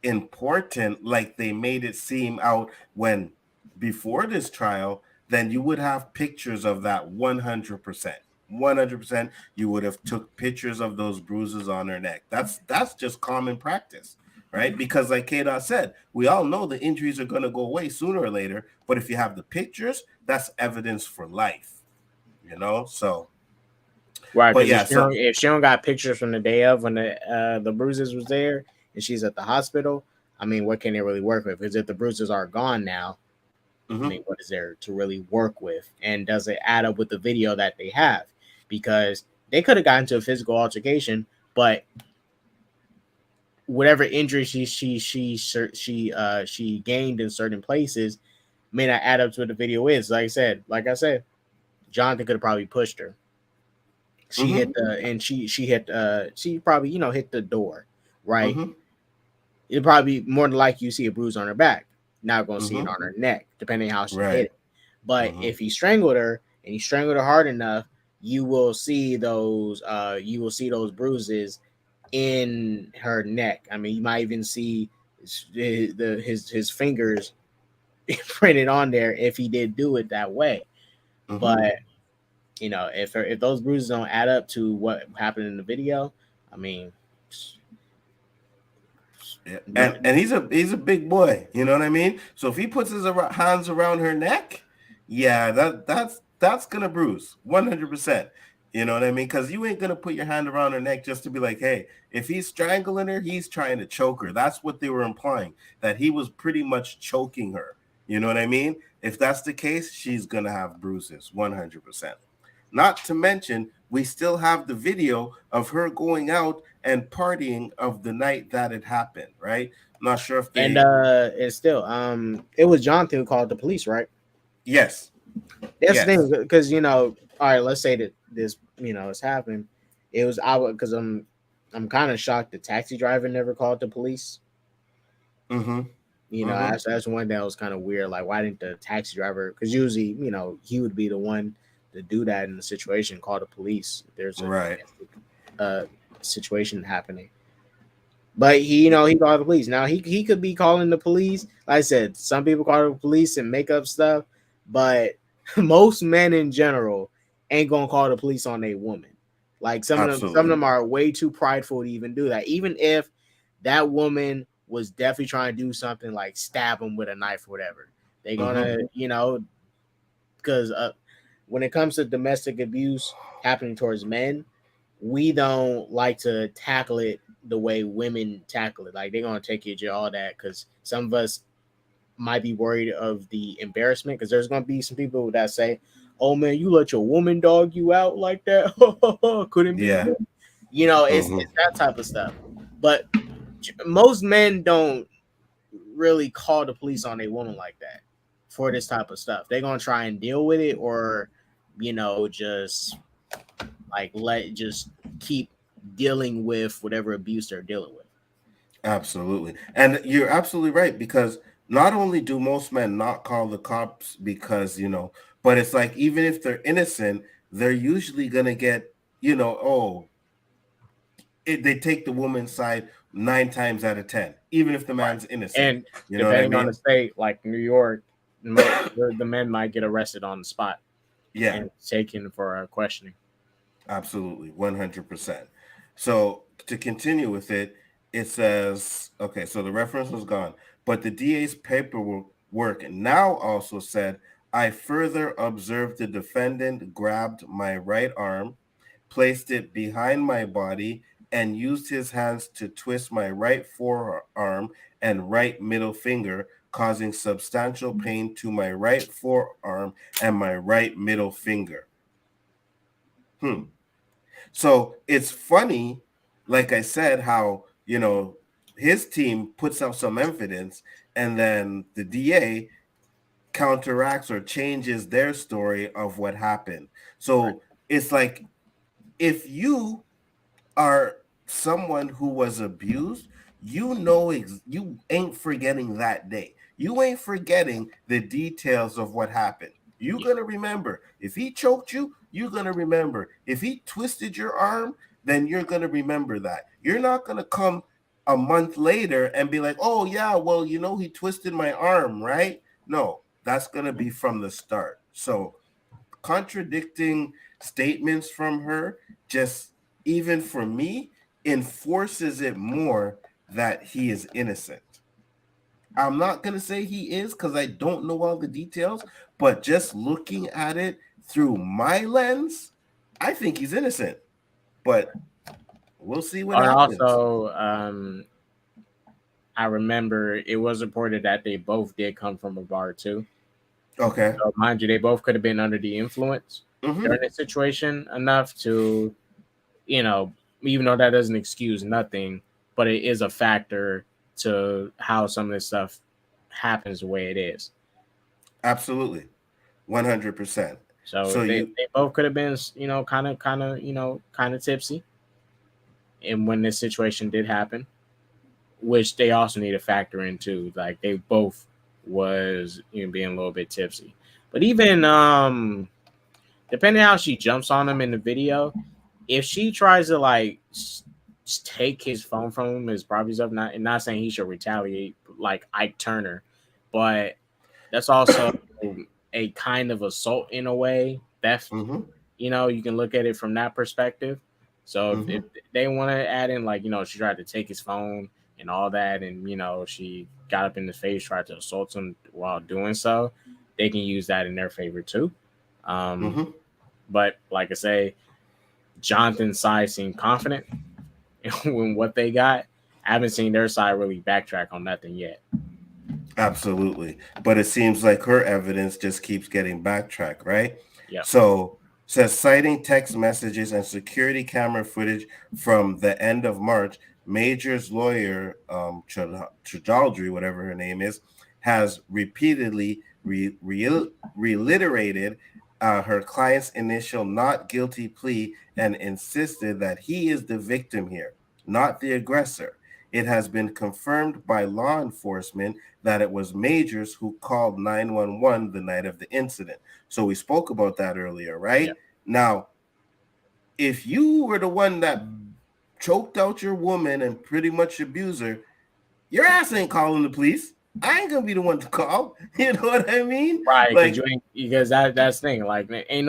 important, like they made it seem out when before this trial, then you would have pictures of that 100%. 100%. You would have took pictures of those bruises on her neck. That's just common practice, right? Because like K-Dot said, we all know the injuries are going to go away sooner or later, but if you have the pictures, that's evidence for life, so Right, but because yeah, so if she don't got pictures from the day of when the bruises was there and she's at the hospital, I mean, what can they really work with? Because if the bruises are gone now, I mean, what is there to really work with? And does it add up with the video that they have? Because they could have gotten to a physical altercation, but whatever injury she gained in certain places may not add up to what the video is. Like I said, Jonathan could have probably pushed her. She hit the and she hit she probably hit the door, right? It'd probably be more than likely you see a bruise on her back. Not gonna see it on her neck, depending on how she hit it. But if he strangled her and he strangled her hard enough, you will see those bruises in her neck. I mean, you might even see his fingers printed on there if he did do it that way. But if those bruises don't add up to what happened in the video, I mean, and he's a big boy, you know what I mean? So if he puts his hands around her neck, yeah, that's gonna bruise 100%. You know what I mean? Because you ain't gonna put your hand around her neck just to be like, hey, if he's strangling her, he's trying to choke her. That's what they were implying, that he was pretty much choking her. You know what I mean? If that's the case, she's gonna have bruises 100%. Not to mention, we still have the video of her going out and partying of the night that it happened, right? I'm not sure if they and still, it was Jonathan who called the police, right? Yes. That's the thing, because all right, let's say that this, it's happened. It was because I'm kind of shocked the taxi driver never called the police. That's one that was kind of weird. Like, why didn't the taxi driver? Because usually, he would be the one to do that in the situation, call the police. There's a situation happening. But he called the police. Now he could be calling the police. Like I said, some people call the police and make up stuff, but most men in general ain't gonna call the police on a woman. Like some of them are way too prideful to even do that. Even if that woman was definitely trying to do something like stab him with a knife or whatever, they gonna because when it comes to domestic abuse happening towards men, we don't like to tackle it the way women tackle it. Like, they're gonna take you to jail, all that, because some of us might be worried of the embarrassment, because there's gonna be some people that say, oh man, you let your woman dog you out like that. Couldn't be me. It's that type of stuff. But most men don't really call the police on a woman like that for this type of stuff. They're gonna try and deal with it, or just just keep dealing with whatever abuse they're dealing with. Absolutely. And you're absolutely right, because not only do most men not call the cops because, but it's like, even if they're innocent, they're usually going to get, they take the woman's side 9 times out of 10, even if the man's innocent. And depending on the state, like New York, the men might get arrested on the spot. Yeah. And taken for questioning. Absolutely. 100%. So to continue with it, it says, okay, so the reference was gone, but the DA's paperwork now also said, I further observed the defendant grabbed my right arm, placed it behind my body, and used his hands to twist my right forearm and right middle finger, causing substantial pain to my right forearm and my right middle finger. So it's funny, like I said, how, his team puts out some evidence and then the DA counteracts or changes their story of what happened. So it's like, if you are someone who was abused, you ain't forgetting that day. You ain't forgetting the details of what happened. You're Yeah. going to remember. If he choked you, you're going to remember. If he twisted your arm, then you're going to remember that. You're not going to come a month later and be like, oh, yeah, well, he twisted my arm, right? No, that's going to be from the start. So contradicting statements from her, just even for me, enforces it more that he is innocent. I'm not going to say he is because I don't know all the details, but just looking at it through my lens, I think he's innocent. But we'll see what And happens. also, I remember it was reported that they both did come from a bar too. Okay. So mind you, they both could have been under the influence Mm-hmm. during the situation enough to, you know, even though that doesn't excuse nothing, but it is a factor to how some of this stuff happens the way it is. Absolutely. 100%. So So they both could have been, kind of tipsy, and when this situation did happen, which they also need to factor in too. Like they both was being a little bit tipsy, but even depending how she jumps on him in the video, if she tries to like take his phone from him, is probably stuff. Not saying he should retaliate like Ike Turner, but that's also a kind of assault in a way. Theft. mm-hmm. You can look at it from that perspective. So if Mm-hmm. they want to add in like she tried to take his phone and all that, and she got up in his face, tried to assault him while doing so, they can use that in their favor too. Um, Mm-hmm. but like I say, Jonathan's side seemed confident in what they got. I haven't seen their side really backtrack on nothing yet. Absolutely. But it seems like her evidence just keeps getting backtracked, right? Yep. So says citing text messages and security camera footage from the end of March, Major's lawyer, Chadaldry, whatever her name is, has repeatedly reiterated her client's initial not guilty plea and insisted that he is the victim here, not the aggressor. It has been confirmed by law enforcement that it was Majors who called 911 the night of the incident. So we spoke about that earlier, right? Yep. Now, if you were the one that choked out your woman and pretty much abused her, your ass ain't calling the police. I ain't gonna be the one to call. You know what I mean? Right, because Like, you ain't because that's the thing. Like, ain't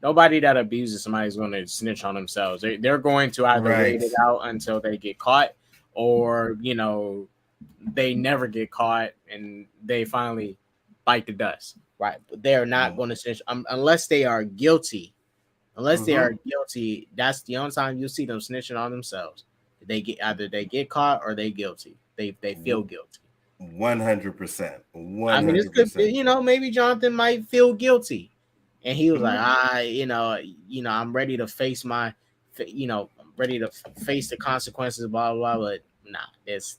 nobody that abuses somebody is going to snitch on themselves. They're going to either right. wait it out until they get caught, or they never get caught and they finally bite the dust. Right, but they're not going to snitch unless they are guilty. Unless they are guilty, that's the only time you see them snitching on themselves. They get either they get caught or they guilty. They feel guilty. 100%. I mean, it's good. 100%. Maybe Jonathan might feel guilty, and he was like, Mhm. I'm ready to face I'm ready to face the consequences. Blah blah. Blah. But nah, it's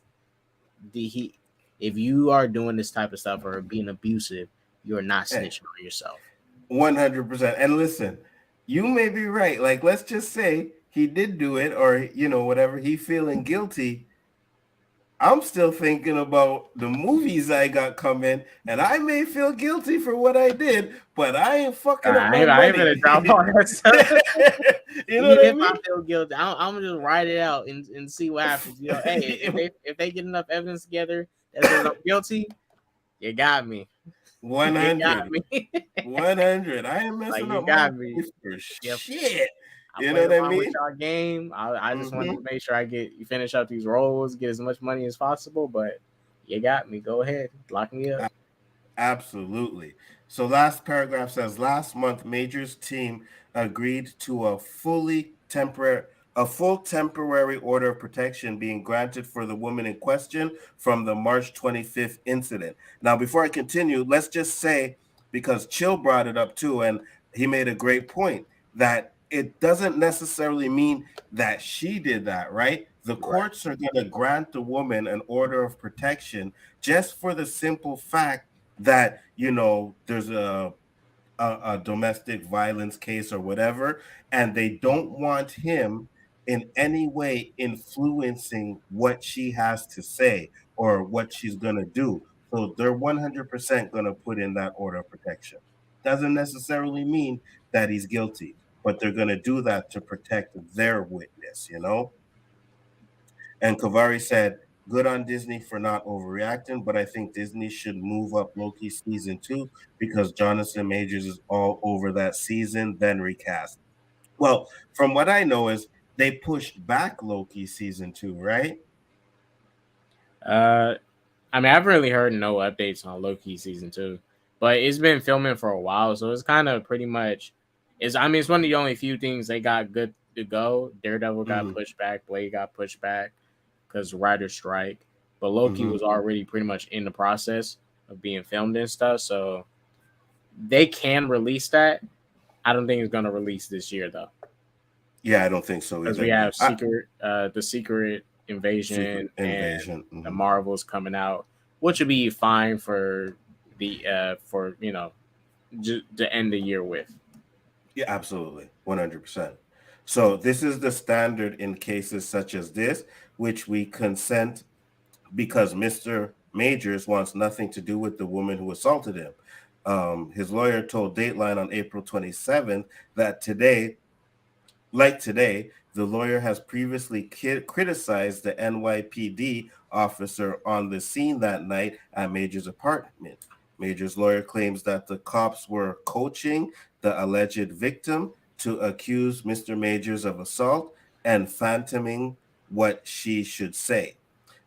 the he. If you are doing this type of stuff or being abusive, you're not Hey, snitching on yourself. 100%. And listen, you may be right. Like, let's just say he did do it, or whatever. He feeling guilty. I'm still thinking about the movies I got coming, and I may feel guilty for what I did, but I ain't fucking up no I ain't money. gonna drop all that stuff. You know Even what I if mean? I feel guilty, I'm gonna just write it out and see what happens. Hey, if they get enough evidence together that says I'm guilty, you got me. You got 100. me. 100. I ain't Like messing you up my got me. money for Yep. shit. I You know played what I along with mean? y'all game. I just wanted Mm-hmm. to make sure you finish up these roles, get as much money as possible. But you got me. Go ahead, lock me up. Absolutely. So last paragraph says last month Major's team agreed to a full temporary order of protection being granted for the woman in question from the March 25th incident. Now before I continue, let's just say, because Chill brought it up too and he made a great point, that it doesn't necessarily mean that she did that, right? The Right. courts are going to grant the woman an order of protection just for the simple fact that there's a domestic violence case or whatever, and they don't want him in any way influencing what she has to say or what she's going to do. So they're 100% going to put in that order of protection. Doesn't necessarily mean that he's guilty, but they're going to do that to protect their witness, you know? And Kavari said, good on Disney for not overreacting, but I think Disney should move up Loki season 2 because Jonathan Majors is all over that season, then recast. Well, from what I know is they pushed back Loki season 2, right? Uh, I mean, I've really heard no updates on Loki season 2, but it's been filming for a while, so it's kind of pretty much. Is I mean, it's one of the only few things they got good to go. Daredevil got Mm-hmm. pushed back, Blade got pushed back because writer strike, but Loki Mm-hmm. was already pretty much in the process of being filmed and stuff, so they can release that. I don't think it's gonna release this year though, Yeah, I don't think so because we either. have the secret Secret invasion and Invasion. the Mm-hmm. Marvels coming out, which would be fine for the for to end the year with. Yeah, absolutely. 100%. So this is the standard in cases such as this, which we consent because Mr. Majors wants nothing to do with the woman who assaulted him. His lawyer told Dateline on April 27th that today, the lawyer has previously criticized the NYPD officer on the scene that night at Major's apartment. Major's lawyer claims that the cops were coaching the alleged victim to accuse Mr. Majors of assault and phantoming what she should say.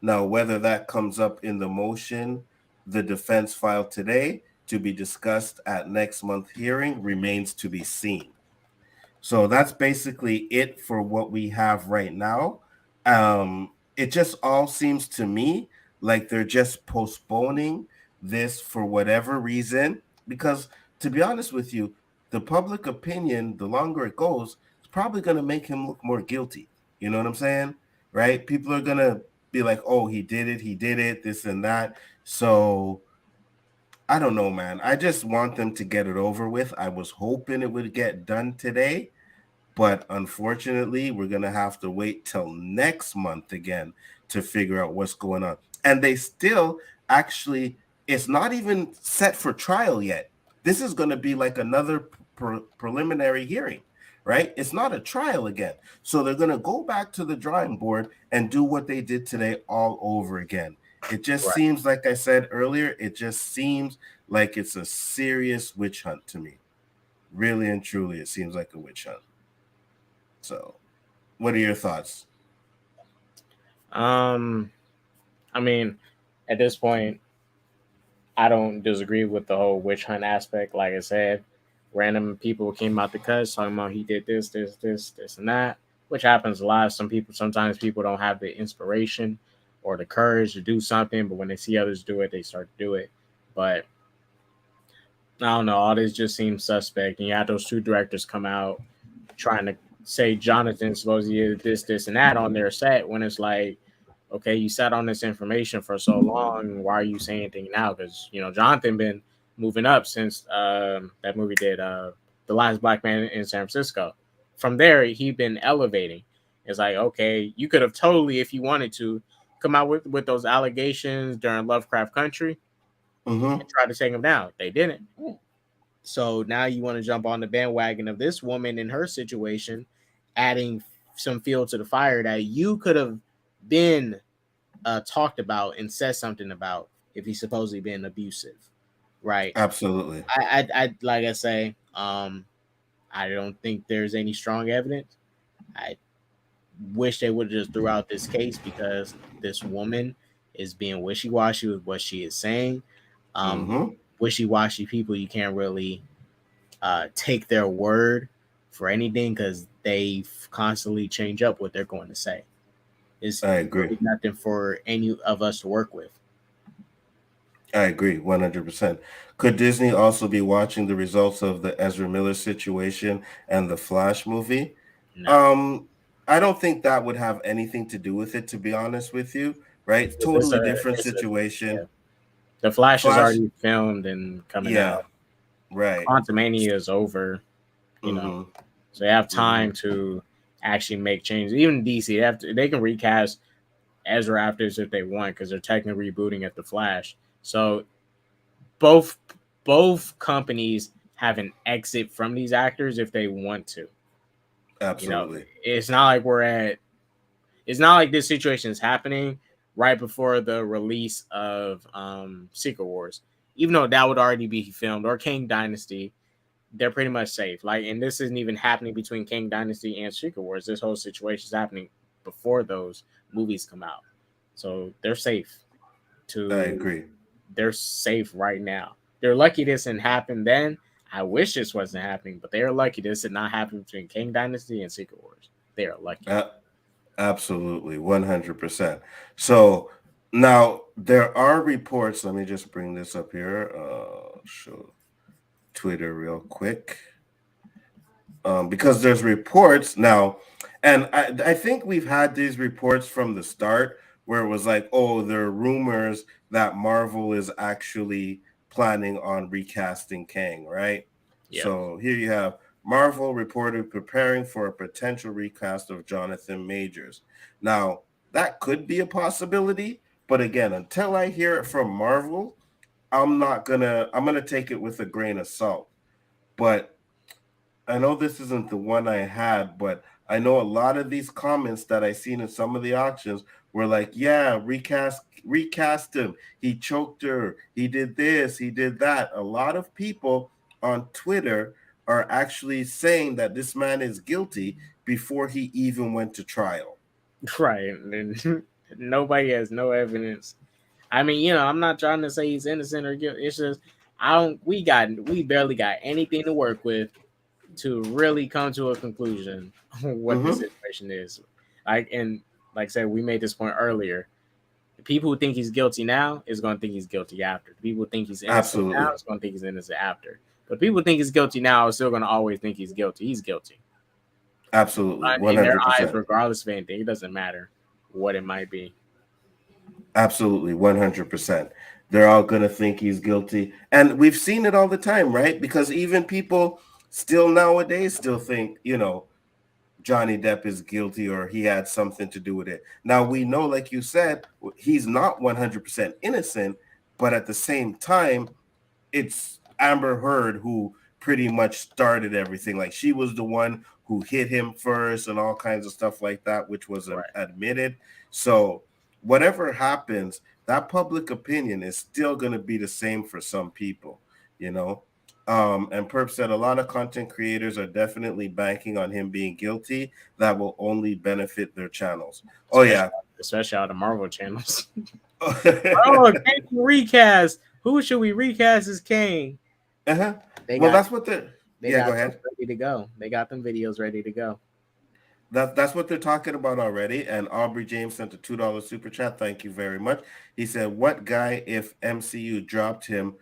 Now, whether that comes up in the motion the defense filed today to be discussed at next month's hearing remains to be seen. So that's basically it for what we have right now. It just all seems to me like they're just postponing this for whatever reason. Because to be honest with you, the public opinion, the longer it goes, it's probably going to make him look more guilty. You know what I'm saying? Right? People are going to be like, oh, he did it, this and that. So I don't know, man. I just want them to get it over with. I was hoping it would get done today, but unfortunately, we're going to have to wait till next month again to figure out what's going on. And they still actually, it's not even set for trial yet. This is going to be like another preliminary hearing, right? It's not a trial again. So they're going to go back to the drawing board and do what they did today all over again. It just Right. seems, like I said earlier, it just seems like it's a serious witch hunt to me. Really and truly, it seems like a witch hunt. So, what are your thoughts? I mean, at this point, I don't disagree with the whole witch hunt aspect. Like I said, random people came out the cuts talking about he did this, and that, which happens a lot. Sometimes people don't have the inspiration or the courage to do something, but when they see others do it, they start to do it. But I don't know. All this just seems suspect. And you had those two directors come out trying to say Jonathan supposedly did this, and that on their set when it's like, okay, you sat on this information for so long. Why are you saying anything now? Because Jonathan been moving up since that movie did The Last Black Man in San Francisco. From there, he been elevating. It's like, okay, you could have totally, if you wanted to, come out with those allegations during Lovecraft Country Mm-hmm. and try to take him down. They didn't. So now you want to jump on the bandwagon of this woman in her situation, adding some fuel to the fire that you could have been talked about and said something about if he's supposedly been abusive, right? Absolutely. I like I say, I don't think there's any strong evidence. I wish they would have just threw out this case because this woman is being wishy-washy with what she is saying. Mm-hmm. Wishy-washy people, you can't really take their word for anything because they constantly change up what they're going to say. It's I agree. really nothing for any of us to work with. I agree 100%. Could Disney also be watching the results of the Ezra Miller situation and the Flash movie? No, Um, I don't think that would have anything to do with it, to be honest with you, right? it's Totally different it's a yeah. situation. The Flash is Flash, already filmed and coming yeah, out. right. Quantumania is over, Mm-hmm. so they have Mm-hmm. time to actually make changes. Even DC, they can recast Ezra after this if they want because they're technically rebooting at the Flash. So both both companies have an exit from these actors if they want to. You know, Absolutely. it's not like we're at it's not like this situation is happening right before the release of Secret Wars. Even though that would already be filmed, or King Dynasty, they're pretty much safe. Like, and this isn't even happening between King Dynasty and Secret Wars. This whole situation is happening before those movies come out, so they're safe. I To agree. they're safe right now. They're lucky this didn't happen then. I wish this wasn't happening, but they're lucky this did not happen between King Dynasty and Secret Wars. They are lucky. Uh, Absolutely, 100%. So now there are reports. Let me just bring this up here. Show Twitter real quick. Because there's reports now, and I think we've had these reports from the start where it was like, oh, there are rumors that Marvel is actually planning on recasting Kang, right? Yep. So here you have Marvel reported preparing for a potential recast of Jonathan Majors. Now, that could be a possibility, but again, until I hear it from Marvel, I'm gonna take it with a grain of salt. But I know this isn't the one I had, but I know a lot of these comments that I seen in some of the auctions were like, yeah, recast him. He choked her. He did this, he did that. A lot of people on Twitter are actually saying that this man is guilty before he even went to trial. Right. And nobody has no evidence. I mean, I'm not trying to say he's innocent or guilty. It's just I don't. We barely got anything to work with to really come to a conclusion on what the Mm-hmm. situation is. Like I said, we made this point earlier. The people who think he's guilty now is going to think he's guilty after. The people who think he's innocent now Absolutely. is going to think he's innocent after. But people who think he's guilty now are still going to always think he's guilty. He's guilty Absolutely. in their eyes, 100%. regardless of anything. It doesn't matter what it might be. Absolutely, 100%. They're all going to think he's guilty. And we've seen it all the time, right? Because even people still nowadays still think, Johnny Depp is guilty or he had something to do with it. Now, we know, like you said, he's not 100% innocent, but at the same time, it's Amber Heard who pretty much started everything. Like she was the one who hit him first and all kinds of stuff like that, which was Right. admitted. So whatever happens, that public opinion is still going to be the same for some people, you know. And Perp said a lot of content creators are definitely banking on him being guilty. That will only benefit their channels. Oh Especially, yeah. especially all the Marvel channels. Oh, Kang recast. Who should we recast as Kang? Uh-huh. They Well, got that's what they're. they Yeah, go got those ahead. ready to go. They got them videos ready to go. That's what they're talking about already. And Aubrey James sent a $2 super chat. Thank you very much. He said, "What guy if MCU dropped him?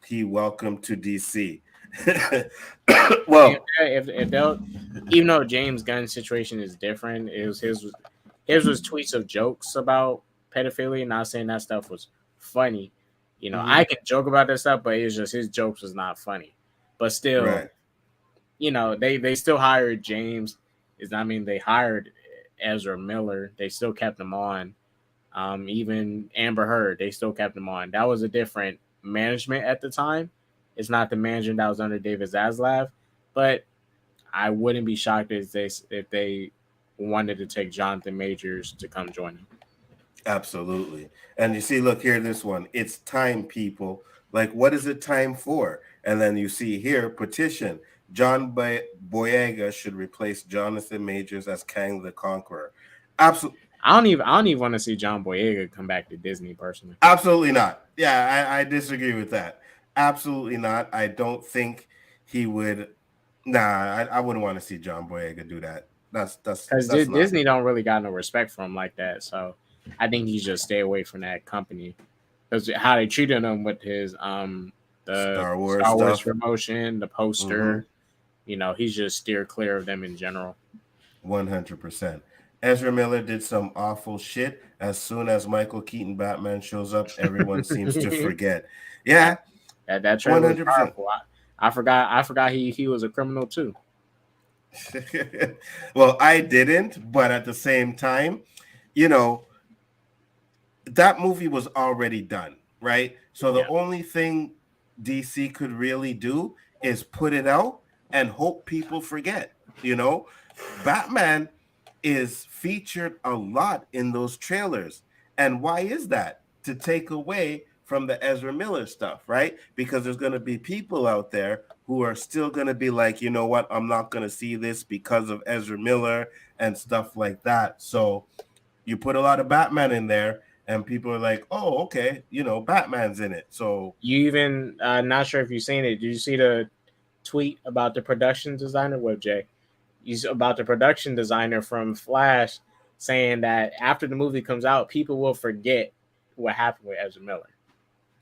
He welcome to DC." If, Well, if they'll, even though James Gunn's situation is different, it was his was tweets of jokes about pedophilia. Not saying that stuff was funny. mhm, I can joke about that stuff, but it's just his jokes was not funny. But still, right, they still hired James. They hired Ezra Miller. They still kept him on. Even Amber Heard, they still kept him on. That was a different management at the time. It's not the management that was under David Zaslav, but I wouldn't be shocked if they wanted to take Jonathan Majors to come join them. absolutely. And you see, look here, this one. It's time, people. Like, what is it time for? And then you see here, petition. Boyega should replace Jonathan Majors as Kang the Conqueror. Absolutely. I don't even want to see John Boyega come back to Disney personally. Absolutely not. Yeah, I disagree with that. Absolutely not. I don't think he would. Nah, I wouldn't want to see John Boyega do that. Because That's not Disney don't really got no respect for him like that. So I think he should stay away from that company. Because how they treated him with his the Star Wars Star Wars stuff. promotion, the Mm-hmm. poster, he's just steer clear of them in general. 100%. Ezra Miller did some awful shit. As soon as Michael Keaton Batman shows up, everyone seems to forget. Yeah, Yeah, that trailer was 100%. powerful. I forgot he was a criminal too. Well, I didn't, but at the same time, you know, that movie was already done. right? So the Yeah. only thing DC could really do is put it out and hope people forget. You know, Batman is featured a lot in those trailers. And why is that? To take away from the Ezra Miller stuff, right? Because there's going to be people out there who are still going to be like, you know what, I'm not going to see this because of Ezra Miller and stuff like that. So you put a lot of Batman in there, and people are like, oh, okay, you know, Batman's in it. So You even not sure if you've seen it. Did you see the tweet about the production designer, Web J? About the production designer from Flash saying that after the movie comes out, people will forget what happened with Ezra Miller.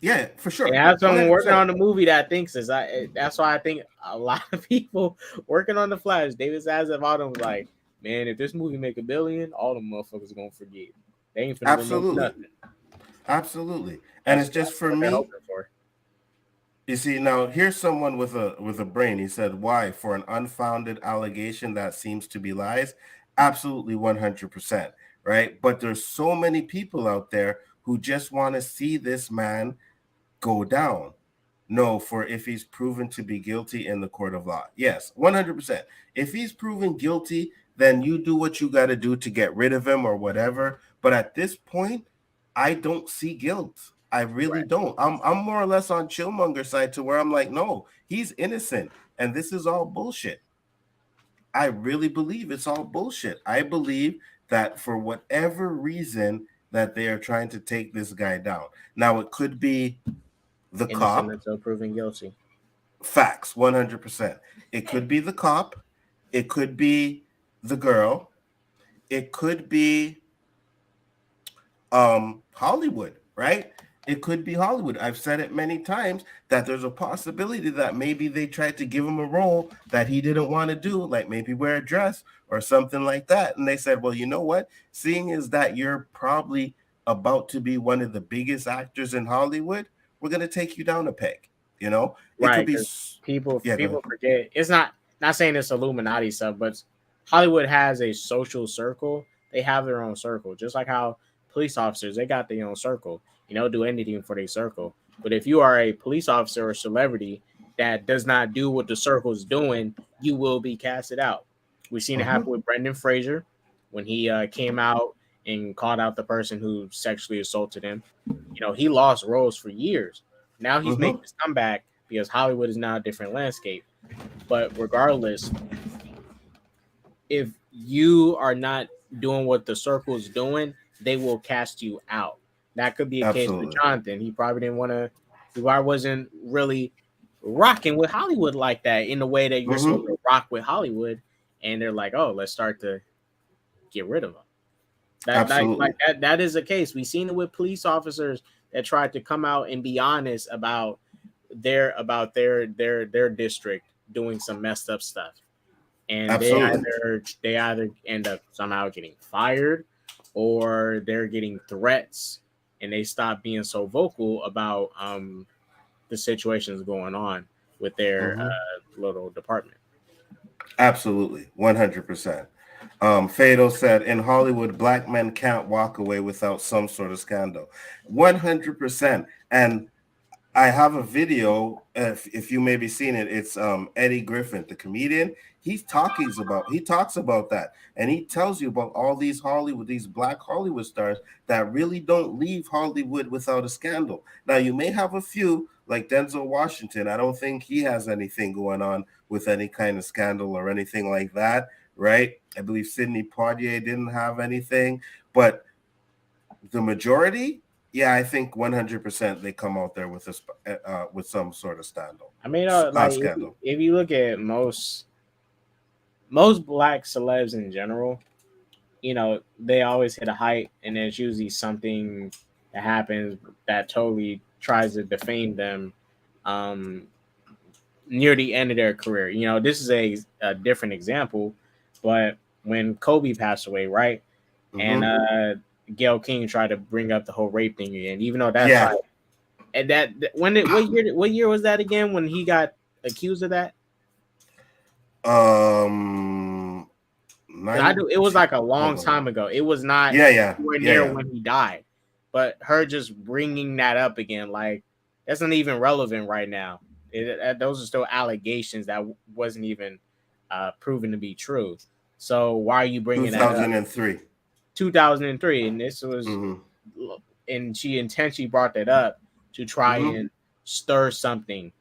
yeah, for They sure, have someone working 100%. on the movie that thinks is. That's why I think a lot of people working on the Flash, David Zaslav, all them was like, man, if this movie make $1 billion, all the motherfuckers gonna forget. They ain't finna remember Absolutely, nothing. absolutely. And That's it's just for what they're me. hoping for. You see, now here's someone with a brain. He said, "Why? For an unfounded allegation that seems to be lies." Absolutely, 100%. Right? But there's so many people out there who just want to see this man go down. No, for if he's proven to be guilty in the court of law. Yes, 100%. If he's proven guilty, then you do what you got to do to get rid of him or whatever. But at this point, I don't see guilt. I really Right. don't. I'm more or less on Chillmonger side to where I'm like, no, he's innocent, and this is all bullshit. I really believe it's all bullshit. I believe that for whatever reason that they are trying to take this guy down. Now it could be the Innocent cop. until proven guilty. Facts, 100%. It could be the cop. It could be the girl. It could be Hollywood, right? It could be Hollywood. I've said it many times that there's a possibility that maybe they tried to give him a role that he didn't want to do, like maybe wear a dress or something like that. And they said, well, you know what? Seeing as that you're probably about to be one of the biggest actors in Hollywood, we're going to take you down a peg. You know, it could Right, be, because people yeah, go people ahead. forget. It's not saying it's Illuminati stuff, but Hollywood has a social circle. They have their own circle, just like how police officers they got their own circle. Do anything for their circle. But if you are a police officer or celebrity that does not do what the circle's doing, you will be casted out. We've seen it Mhm. happen with Brendan Fraser when he came out and called out the person who sexually assaulted him. He lost roles for years. Now he's making Mhm. his comeback because Hollywood is now a different landscape. But regardless, if you are not doing what the circle is doing, they will cast you out. That could be a case with Absolutely. Jonathan. He probably didn't want to. He probably wasn't really rocking with Hollywood like that in the way that you're supposed Mhm. to rock with Hollywood. And they're like, "Oh, let's start to get rid of him." Like Absolutely. that is the case. We've seen it with police officers that tried to come out and be honest about their district doing some messed up stuff, and Absolutely. they either end up somehow getting fired or they're getting threats, and they stop being so vocal about the situations going on with their Mhm. little department. Absolutely. 100%. Fado said, in Hollywood, black men can't walk away without some sort of scandal. 100%. And I have a video. If you maybe seen it, it's Eddie Griffin, the comedian. He talks about that, and he tells you about all these Hollywood, these black Hollywood stars that really don't leave Hollywood without a scandal. Now you may have a few like Denzel Washington. I don't think he has anything going on with any kind of scandal or anything like that, right? I believe Sidney Poitier didn't have anything, but the majority, yeah, I think 100% they come out there with with some sort of scandal. I mean, like Scandal. if you look at most black celebs in general, they always hit a height, and there's usually something that happens that totally tries to defame them um, near the end of their career. This is a different example, but when Kobe passed away, right? And Hmm. Gail King tried to bring up the whole rape thing again, even though that's Yeah. like, and what year was that again when he got accused of that? Um. 'Cause I do. It was 19. like a long Hold on. time ago. It was not Yeah. Yeah. anywhere Yeah. near Yeah. when he died. But her just bringing that up again, like that's not even relevant right now. Those are still allegations that wasn't even proven to be true. So why are you bringing that up? 2003. 2003, and this was, Mm-hmm. and she intentionally brought that up to try Mm-hmm. and stir something,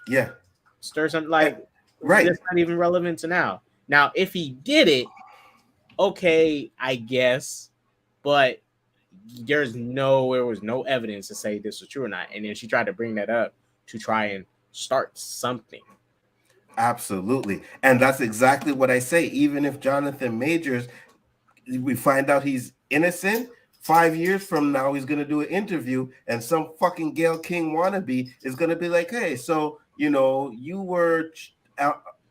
Yeah. stir something Uh, like right. that's not even relevant to now. Now, if he did it, okay, I guess, but there was no evidence to say this was true or not. And then she tried to bring that up to try and start something. Absolutely. And that's exactly what I say. Even if Jonathan Majors, we find out he's innocent, 5 years from now, he's going to do an interview, and some fucking Gail King wannabe is going to be like, hey, so, you were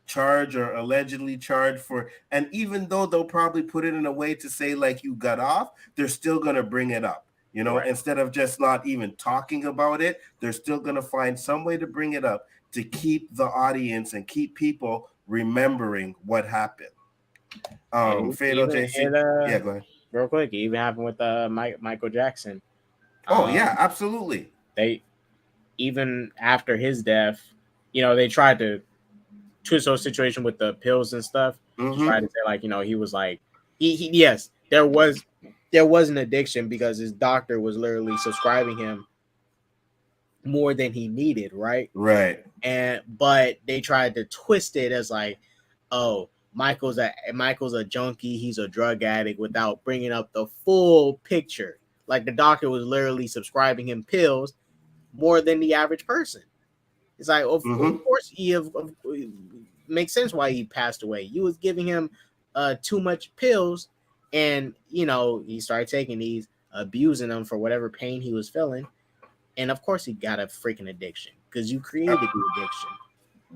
charged or allegedly charged for, and even though they'll probably put it in a way to say like you got off, they're still going to bring it up. Right. Instead of just not even talking about it, they're still going to find some way to bring it up to keep the audience and keep people remembering what happened. Fatal JC. Yeah, go ahead. Real quick, it even happened with Michael Jackson. Oh, yeah, absolutely. They, even after his death, they tried to twist those situation with the pills and stuff. Mm-hmm. To try to say like, he was like, he yes, there was an addiction because his doctor was literally subscribing him more than he needed, right? Right. But they tried to twist it as like, oh, Michael's a junkie, he's a drug addict, without bringing up the full picture. Like the doctor was literally subscribing him pills more than the average person. It's like, of course, makes sense why he passed away. You was giving him too much pills, and he started taking these, abusing them for whatever pain he was feeling, and of course he got a freaking addiction because you created the addiction.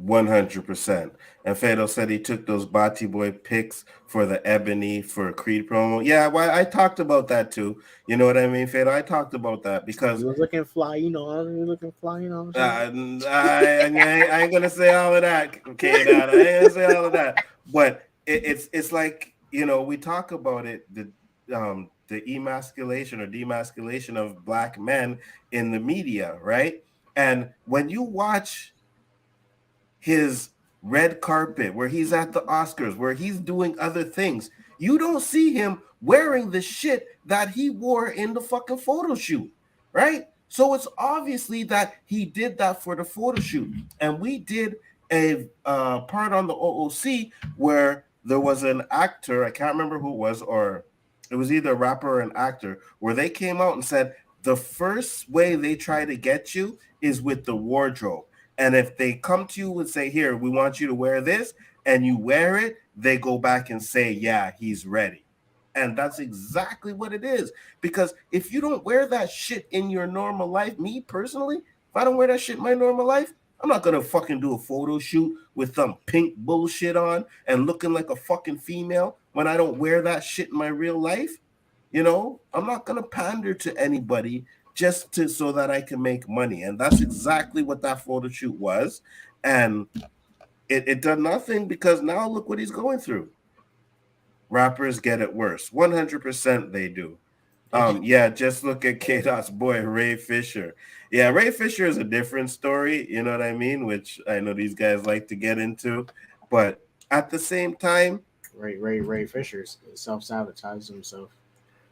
100%. And Fado said he took those Bati Boy pics for the Ebony for Creed promo. Yeah, well, I talked about that too. You know what I mean, Fado? I talked about that because he was looking fly, he was looking fly, I ain't gonna say all of that, okay, Dad. I ain't gonna say all of that. But it's like, we talk about it, the emasculation or demasculation of black men in the media, right? And when you watch his red carpet, where he's at the Oscars, where he's doing other things, you don't see him wearing the shit that he wore in the fucking photo shoot, right? So it's obviously that he did that for the photo shoot. And we did a part on the OOC where there was an actor, I can't remember who it was, or it was either a rapper or an actor, where they came out and said the first way they try to get you is with the wardrobe. And if they come to you and say, here, we want you to wear this, and you wear it, they go back and say, yeah, he's ready. And that's exactly what it is. Because if you don't wear that shit in your normal life, me personally, if I don't wear that shit in my normal life, I'm not going to fucking do a photo shoot with some pink bullshit on and looking like a fucking female when I don't wear that shit in my real life. I'm not going to pander to anybody just so that I can make money. And that's exactly what that photo shoot was. And it done nothing because now look what he's going through. Rappers get it worse. 100% they do. Yeah, just look at K-Dot's boy, Ray Fisher. Yeah, Ray Fisher is a different story, you know what I mean? Which I know these guys like to get into. But at the same time, Ray Fisher self-sabotaged himself.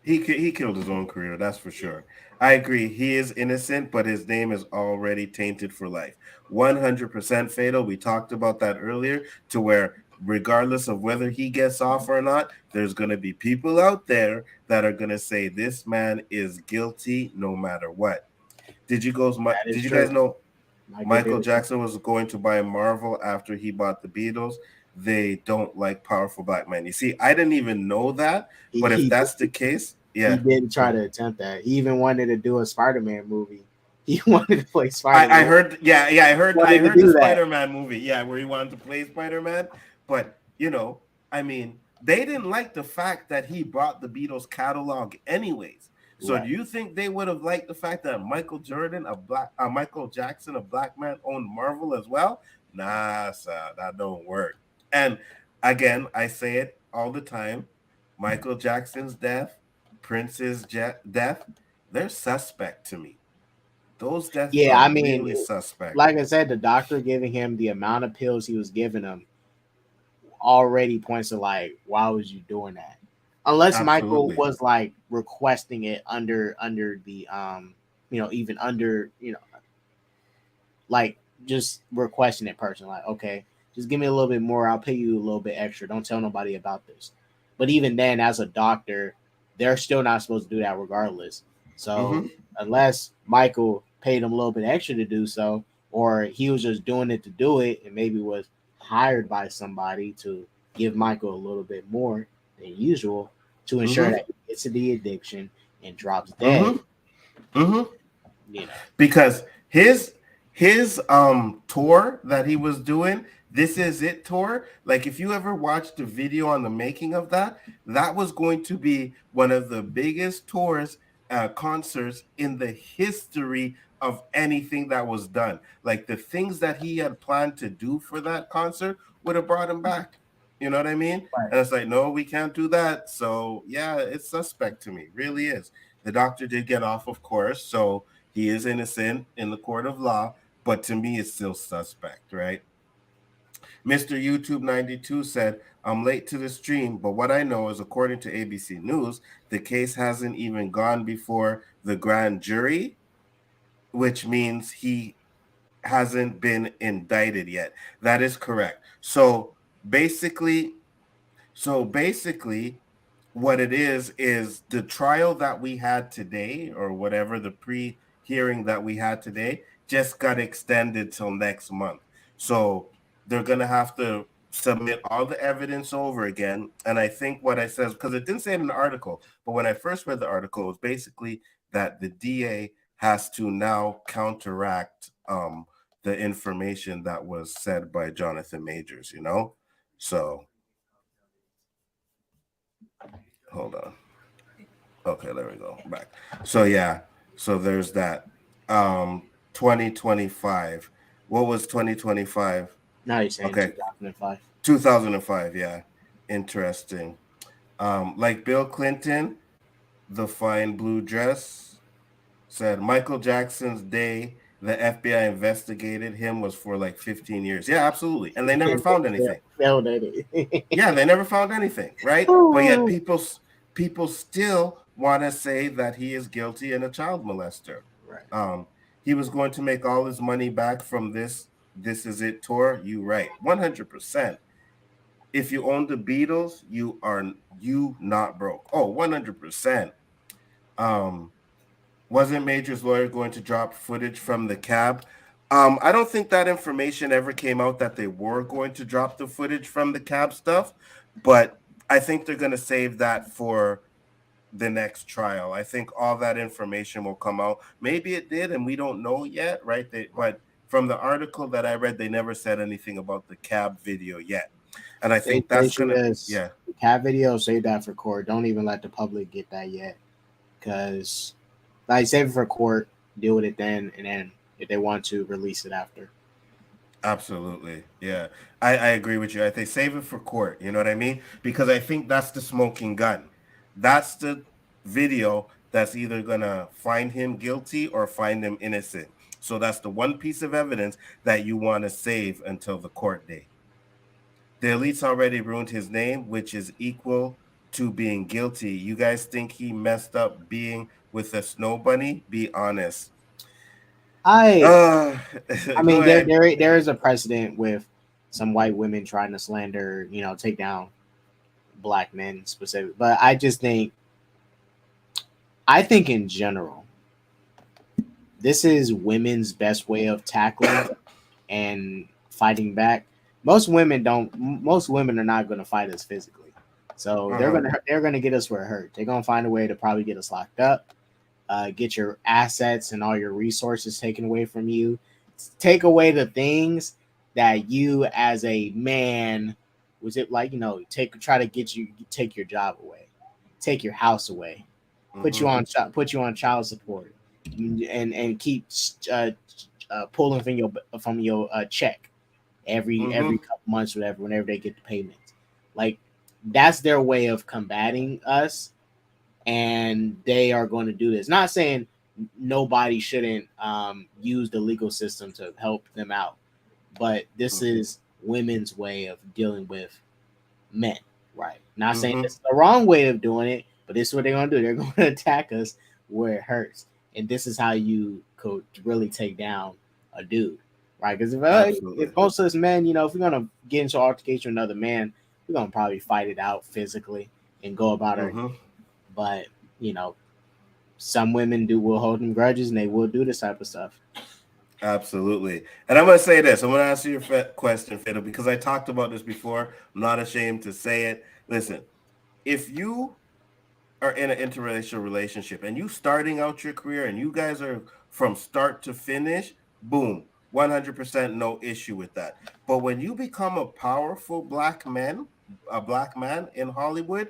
He killed his own career, that's for sure. I agree. He is innocent, but his name is already tainted for life. 100% fatal. We talked about that earlier, to where regardless of whether he gets off or not, there's going to be people out there that are going to say this man is guilty no matter what. Did you guys know Michael Jackson was going to buy Marvel after he bought the Beatles? They don't like powerful black men. You see, I didn't even know that, but if that's the case, yeah. He did try to attempt that. He even wanted to do a Spider-Man movie. He wanted to play Spider-Man. I heard the Spider-Man movie, yeah, where he wanted to play Spider-Man. But, I mean, they didn't like the fact that he brought the Beatles catalog anyways. So do you think they would have liked the fact that Michael Jackson, a black man, owned Marvel as well? Nah, sir, that don't work. And again, I say it all the time. Michael Jackson's death, Prince's death, they're suspect to me. Those deaths Yeah, are I mean, really suspect. like I said, the doctor giving him the amount of pills he was giving him already points to like, why was you doing that? Unless Michael Absolutely. was like requesting it under the even under like just requesting it personally, like, okay, just give me a little bit more, I'll pay you a little bit extra. Don't tell nobody about this. But even then, as a doctor, they're still not supposed to do that regardless. So Mm-hmm. unless Michael paid him a little bit extra to do so, or he was just doing it to do it and maybe was hired by somebody to give Michael a little bit more than usual to ensure Mm-hmm. that he gets to the addiction and drops dead, Mm-hmm. Mm-hmm. you know. Because his tour that he was doing, This Is It tour, like if you ever watched the video on the making of that, that was going to be one of the biggest tours, concerts in the history of anything that was done. Like the things that he had planned to do for that concert would have brought him back. You know what I mean? Right. And it's like, no, we can't do that. So yeah, it's suspect to me, really is. The doctor did get off, of course, so he is innocent in the court of law, but to me, it's still suspect, right? Mr. YouTube 92 said, I'm late to the stream, but what I know is, according to ABC News, the case hasn't even gone before the grand jury, which means he hasn't been indicted yet. That is correct. Basically, so basically, what it is the trial that we had today, or whatever the pre-hearing that we had today, just got extended till next month. So they're gonna have to submit all the evidence over again. And I think what I said, because it didn't say it in the article, but when I first read the article, it was basically that the DA has to now counteract the information that was said by Jonathan Majors, you know? So hold on. Okay, there we go. Back. So yeah, so there's that. 2025. What was 2025? Now you're saying Okay, 2005. 2005, yeah. Interesting. Like Bill Clinton, the fine blue dress said Michael Jackson's day the FBI investigated him was for like 15 years. Yeah, absolutely. And they never found anything. Failed at it. Yeah, they never found anything, right? But yet people still want to say that he is guilty and a child molester. Right. He was going to make all his money back from This Is It tour. You right, 100%. If you own the Beatles, you not broke. Oh, 100%. Wasn't Major's lawyer going to drop footage from the cab? I don't think that information ever came out that they were going to drop the footage from the cab stuff, but I think they're going to save that for the next trial. I think all that information will come out. Maybe it did, and we don't know yet, right? But from the article that I read, they never said anything about the cab video yet. And I think They that's should gonna, just yeah, cat video, save that for court. Don't even let the public get that yet. Because like save it for court, deal with it then, and then if they want to release it after. absolutely. Yeah. I agree with you. I think save it for court. You know what I mean? Because I think that's the smoking gun. That's the video that's either gonna find him guilty or find him innocent. So that's the one piece of evidence that you want to save until the court day. The elites already ruined his name, which is equal to being guilty. You guys think he messed up being with a snow bunny? Be honest. I Uh, I go mean ahead. there is a precedent with some white women trying to slander, take down black men specifically. But I think in general, this is women's best way of tackling and fighting back. Most women are not going to fight us physically. So Uh-huh. they're gonna get us where it hurt. They're gonna find a way to probably get us locked up, get your assets and all your resources taken away from you, take away the things that you as a man was it like try to get you take your job away, take your house away, Mm-hmm. put you on child support, and keep pulling from your check every Mm-hmm. couple months, whatever, whenever they get the payments. Like that's their way of combating us. and they are going to do this. Not saying nobody shouldn't use the legal system to help them out, but this is women's way of dealing with men, right? Not saying it's the wrong way of doing it, but this is what they're going to do. They're going to attack us where it hurts, and this is how you could really take down a dude, right? Because if most of us men, if we're going to get into altercation with another man, we're going to probably fight it out physically and go about our day. But some women will hold them grudges, and they will do this type of stuff. Absolutely. And I'm going to say this. I'm going to answer your question, Fiddle, because I talked about this before. I'm not ashamed to say it. Listen, if you are in an interracial relationship and you starting out your career and you guys are from start to finish, boom, 100% no issue with that. But when you become a powerful black man in Hollywood,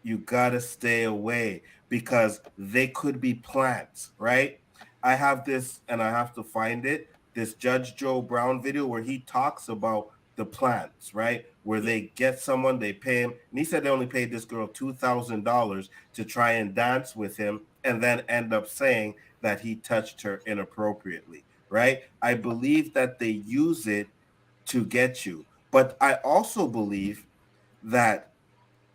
you got to stay away because they could be plants, right? I have this, and I have to find it, this Judge Joe Brown video where he talks about the plants, right? Where they get someone, they pay him. And he said they only paid this girl $2,000 to try and dance with him and then end up saying that he touched her inappropriately, right? I believe that they use it to get you. But I also believe that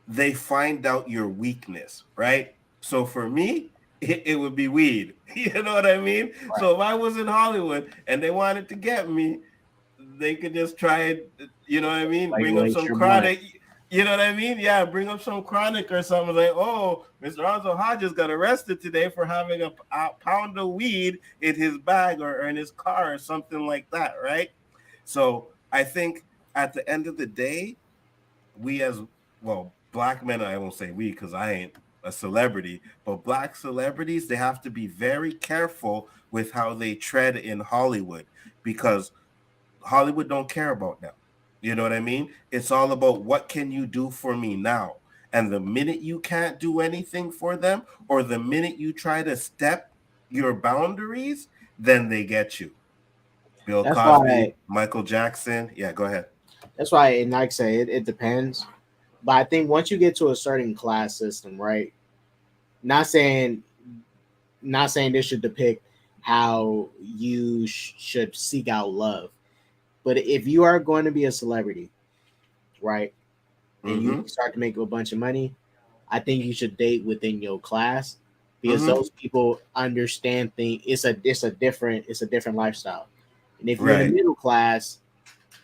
they find out your weakness, right? So for me, it would be weed. You know what I mean? Right. So if I was in Hollywood and they wanted to get me, they could just try it, you know what I mean? Bring up some chronic, you know what I mean? Yeah, bring up some chronic or something like, oh, Mr. Alonzo Hodges got arrested today for having a pound of weed in his bag or in his car or something like that, right? So I think at the end of the day, we as, well, black men, I won't say we because I ain't a celebrity, but black celebrities, they have to be very careful with how they tread in Hollywood because Hollywood don't care about them. You know what I mean? It's all about what can you do for me now? And the minute you can't do anything for them or the minute you try to step your boundaries, then they get you. Bill Cosby, Michael Jackson. Yeah, go ahead. That's why, and like I say, it depends. But I think once you get to a certain class system, right? Not saying this should depict how you should seek out love, but if you are going to be a celebrity, right, and you start to make a bunch of money, I think you should date within your class because those people understand things. It's a different lifestyle, and if you're in the middle class,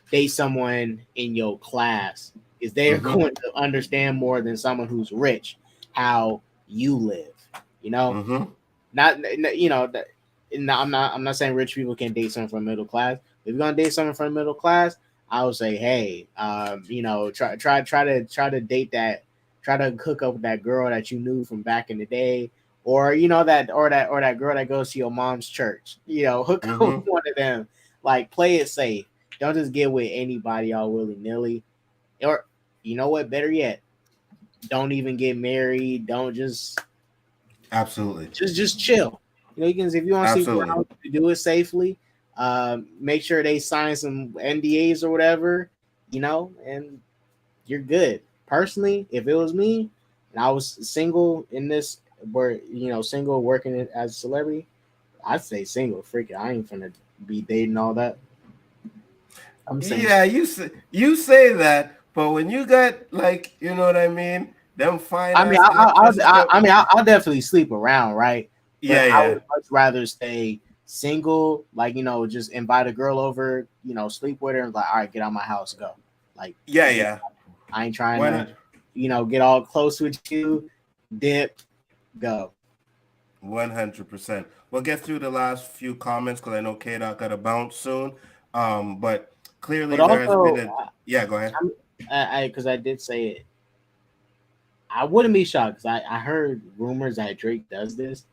date someone in your class is they are going to understand more than someone who's rich how you live. Not I'm not saying rich people can't date someone from middle class. If you're gonna date someone from middle class, I would say, hey, try to date that, try to hook up with that girl that you knew from back in the day, or that girl that goes to your mom's church. Hook up with one of them. Like, play it safe. Don't just get with anybody all willy nilly. Or, you know what? Better yet, don't even get married. Don't just just chill. You can, if you want to see around, do it safely. Make sure they sign some NDAs or whatever. And you're good. Personally, if it was me and I was single in this, where single working as a celebrity, I'd say single. Freaking, I ain't finna be dating all that. I'm saying, yeah, you say that, but when you got, like, you know what I mean, them fine. I'll definitely sleep around, right? But I would much rather stay single, like, just invite a girl over, sleep with her, and like, all right, get out of my house, go. Like, I ain't trying to, get all close with you, dip, go. 100%. We'll get through the last few comments because I know K-Dot got to bounce soon. But clearly there has been go ahead. Because I did say it. I wouldn't be shocked because I heard rumors that Drake does this.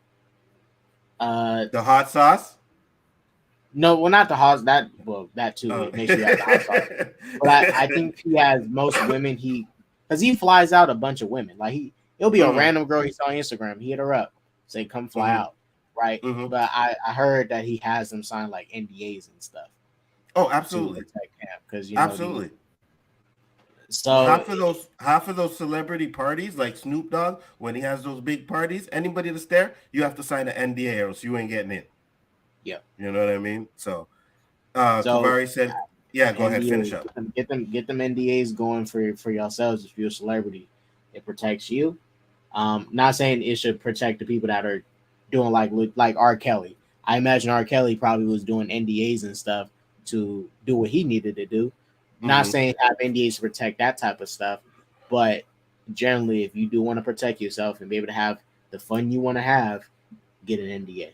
The hot sauce? No, well, not the hot. That too. It makes sure you have the hot sauce. But I think he has most women. Because he flies out a bunch of women. Like, it'll be a random girl he saw on Instagram. He hit her up, say, come fly out, right? But I heard that he has them sign like NDAs and stuff. Oh, absolutely. Because absolutely. So half of those celebrity parties, like Snoop Dogg, when he has those big parties, anybody that's there, you have to sign an NDA or else you ain't getting in. yeah. You know what I mean? So So Kavari said, yeah, go ahead, finish NDA, up. get them NDAs going for yourselves. If you're a celebrity, it protects you. Not saying it should protect the people that are doing like R. Kelly. I imagine R. Kelly probably was doing NDAs and stuff to do what he needed to do. Not Mm-hmm. saying have NDAs to protect that type of stuff, but generally, if you do want to protect yourself and be able to have the fun you want to have, get an NDA.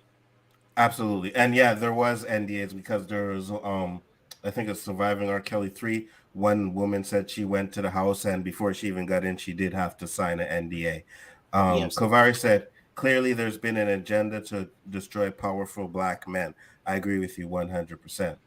Absolutely. And yeah, there was NDAs because there was I think it's Surviving R. Kelly 3. One woman said she went to the house and before she even got in, she did have to sign an NDA. Yes. Kavari said, clearly there's been an agenda to destroy powerful black men. I agree with you 100%.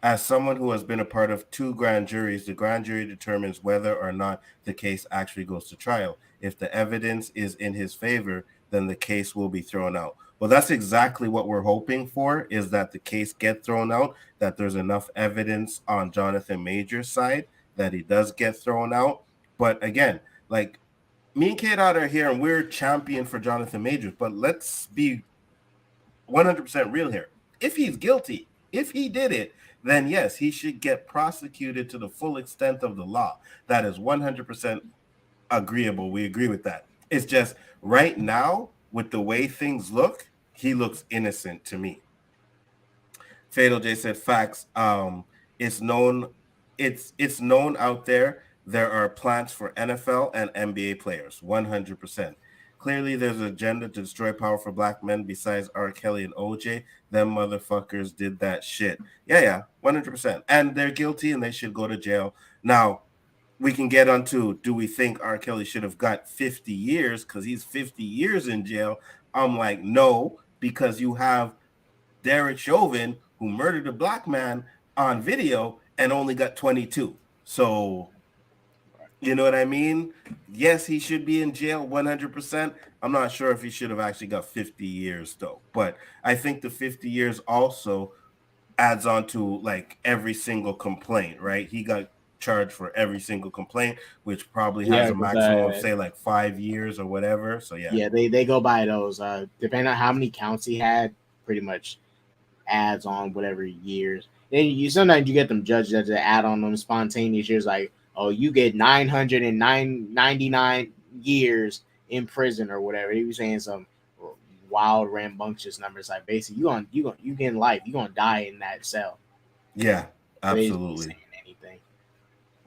As someone who has been a part of two grand juries, the grand jury determines whether or not the case actually goes to trial. If the evidence is in his favor, then the case will be thrown out. Well, that's exactly what we're hoping for, is that the case get thrown out, that there's enough evidence on Jonathan Major's side that he does get thrown out. But again, like me and Kate out are here and we're champion for Jonathan Majors, but let's be 100% real here. If he's guilty, if he did it, then yes, he should get prosecuted to the full extent of the law. That is 100% agreeable. We agree with that. It's just right now, with the way things look, he looks innocent to me. Fatal J said facts. It's known, it's known out there. There are plans for NFL and NBA players. 100%. Clearly, there's an agenda to destroy power for black men besides R. Kelly and OJ. Them motherfuckers did that shit. Yeah, 100%. And they're guilty and they should go to jail. Now, we can get onto, do we think R. Kelly should have got 50 years because he's 50 years in jail? I'm like, no, because you have Derek Chauvin, who murdered a black man on video and only got 22. So, you know what I mean? Yes, he should be in jail 100%. I'm not sure if he should have actually got 50 years, though. But I think the 50 years also adds on to like every single complaint, right? He got charged for every single complaint, which probably has Yeah, a because maximum of, say, like 5 years or whatever. So, yeah. yeah, they go by those. Depending on how many counts he had, pretty much adds on whatever years. Then you sometimes you get them judges that just add on them spontaneous years, like, oh, you get 999 years in prison or whatever. He was saying some wild rambunctious numbers. Like basically, you getting life. You gonna die in that cell. Yeah, So they just be saying absolutely. anything.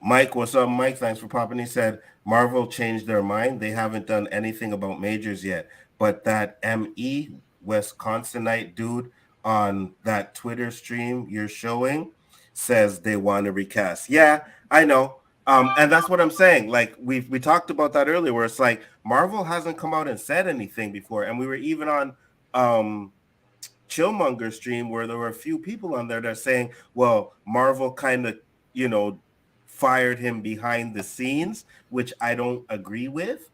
Mike, what's up, Mike? Thanks for popping. He said Marvel changed their mind. They haven't done anything about majors yet. But that ME Wisconsinite dude on that Twitter stream you're showing says they want to recast. Yeah, I know. And that's what I'm saying. Like we talked about that earlier, where it's like Marvel hasn't come out and said anything before. And we were even on Chillmonger stream where there were a few people on there that are saying, well, Marvel kind of, you know, fired him behind the scenes, which I don't agree with.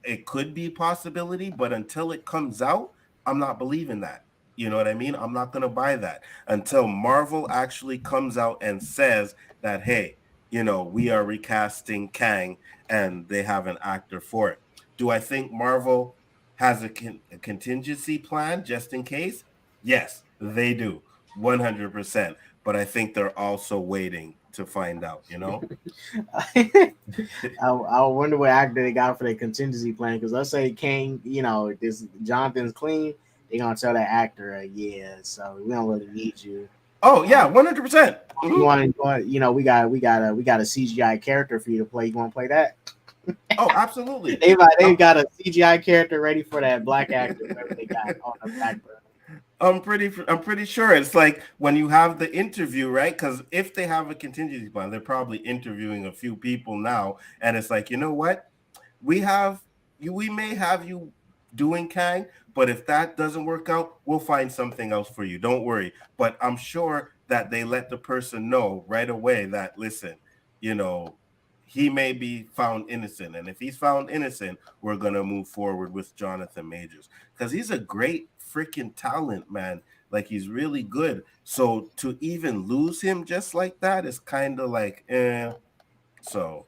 It could be a possibility, but until it comes out, I'm not believing that. You know what I mean? I'm not going to buy that until Marvel actually comes out and says that, hey, you know, we are recasting Kang and they have an actor for it. Do I think Marvel has a contingency plan just in case? Yes, they do. 100%. But I think they're also waiting to find out, you know? I wonder what actor they got for their contingency plan. Because let's say King, this Jonathan's clean, they gonna tell that actor, yeah, so we don't really need you. Oh, yeah, 100%. You want, we got a CGI character for you to play. You want to play that? Oh, absolutely. They've got a CGI character ready for that black actor. Whoever they got on the back burner. I'm pretty sure it's like when you have the interview, right? Because if they have a contingency plan, they're probably interviewing a few people now, and it's like, you know what? We may have you doing Kang, but if that doesn't work out, we'll find something else for you. Don't worry. But I'm sure that they let the person know right away that, listen, you know, he may be found innocent. And if he's found innocent, we're going to move forward with Jonathan Majors because he's a great freaking talent, man. Like he's really good. So to even lose him just like that is kind of like, So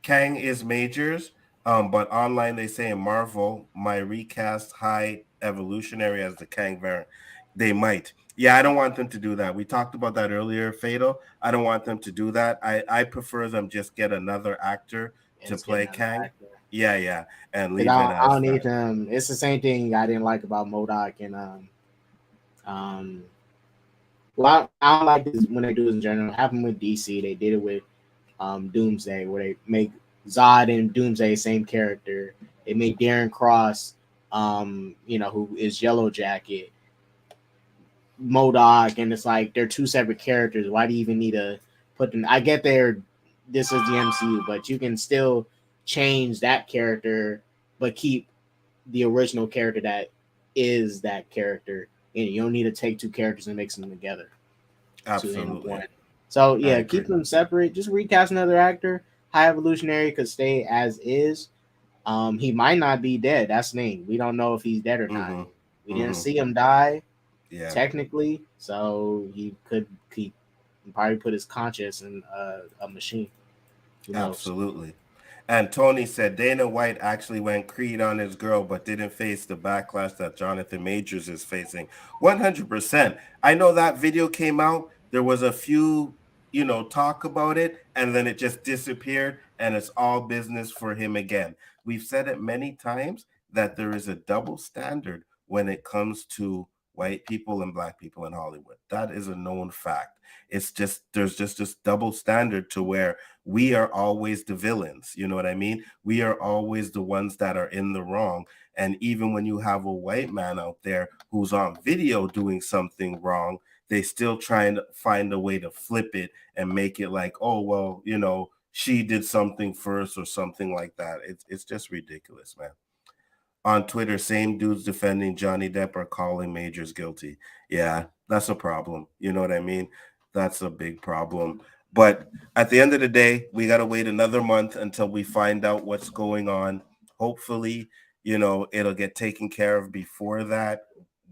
Kang is Majors, but online they say in Marvel, my recast High Evolutionary as the Kang variant. They might. Yeah, I don't want them to do that. We talked about that earlier, Fatal. I don't want them to do that. I prefer them just get another actor and to just get play another Kang. actor. Yeah, yeah, and Because leave it I as don't need that. them. It's the same thing I didn't like about Modoc and um. Well, I don't like this when they do this in general. It happened with DC. They did it with Doomsday, where they make Zod and Doomsday same character. They made Darren Cross, who is Yellow Jacket, Modoc, and it's like they're two separate characters. Why do you even need to put them? I get there. This is the MCU, but you can still change that character, but keep the original character that is that character. And you don't need to take two characters and mix them together to end up Absolutely, one. So I yeah, keep agree. them separate. Just recast another actor. High Evolutionary could stay as is. He might not be dead. That's the thing. We don't know if he's dead or not. Mm-hmm. We didn't Mm-hmm. see him die Yeah, technically, so he could keep probably put his conscience in a machine. Who knows? absolutely. And Tony said Dana White actually went Creed on his girl, but didn't face the backlash that Jonathan Majors is facing. 100%. I know that video came out. There was a few, talk about it, and then it just disappeared, and it's all business for him again. We've said it many times that there is a double standard when it comes to white people and black people in Hollywood. That is a known fact. It's just there's just this double standard to where we are always the villains. You know what I mean? We are always the ones that are in the wrong. And even when you have a white man out there who's on video doing something wrong, they still trying to find a way to flip it and make it like, oh, well, she did something first or something like that. It's just ridiculous, man. On Twitter, same dudes defending Johnny Depp are calling Majors guilty. Yeah, that's a problem. You know what I mean? That's a big problem. But at the end of the day, we got to wait another month until we find out what's going on. Hopefully, it'll get taken care of before that.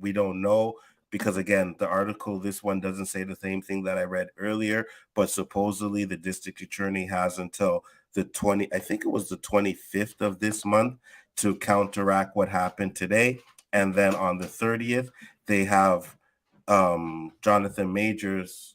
We don't know because, again, the article, this one doesn't say the same thing that I read earlier, but supposedly the district attorney has until I think it was the 25th of this month to counteract what happened today. And then on the 30th, they have Jonathan Majors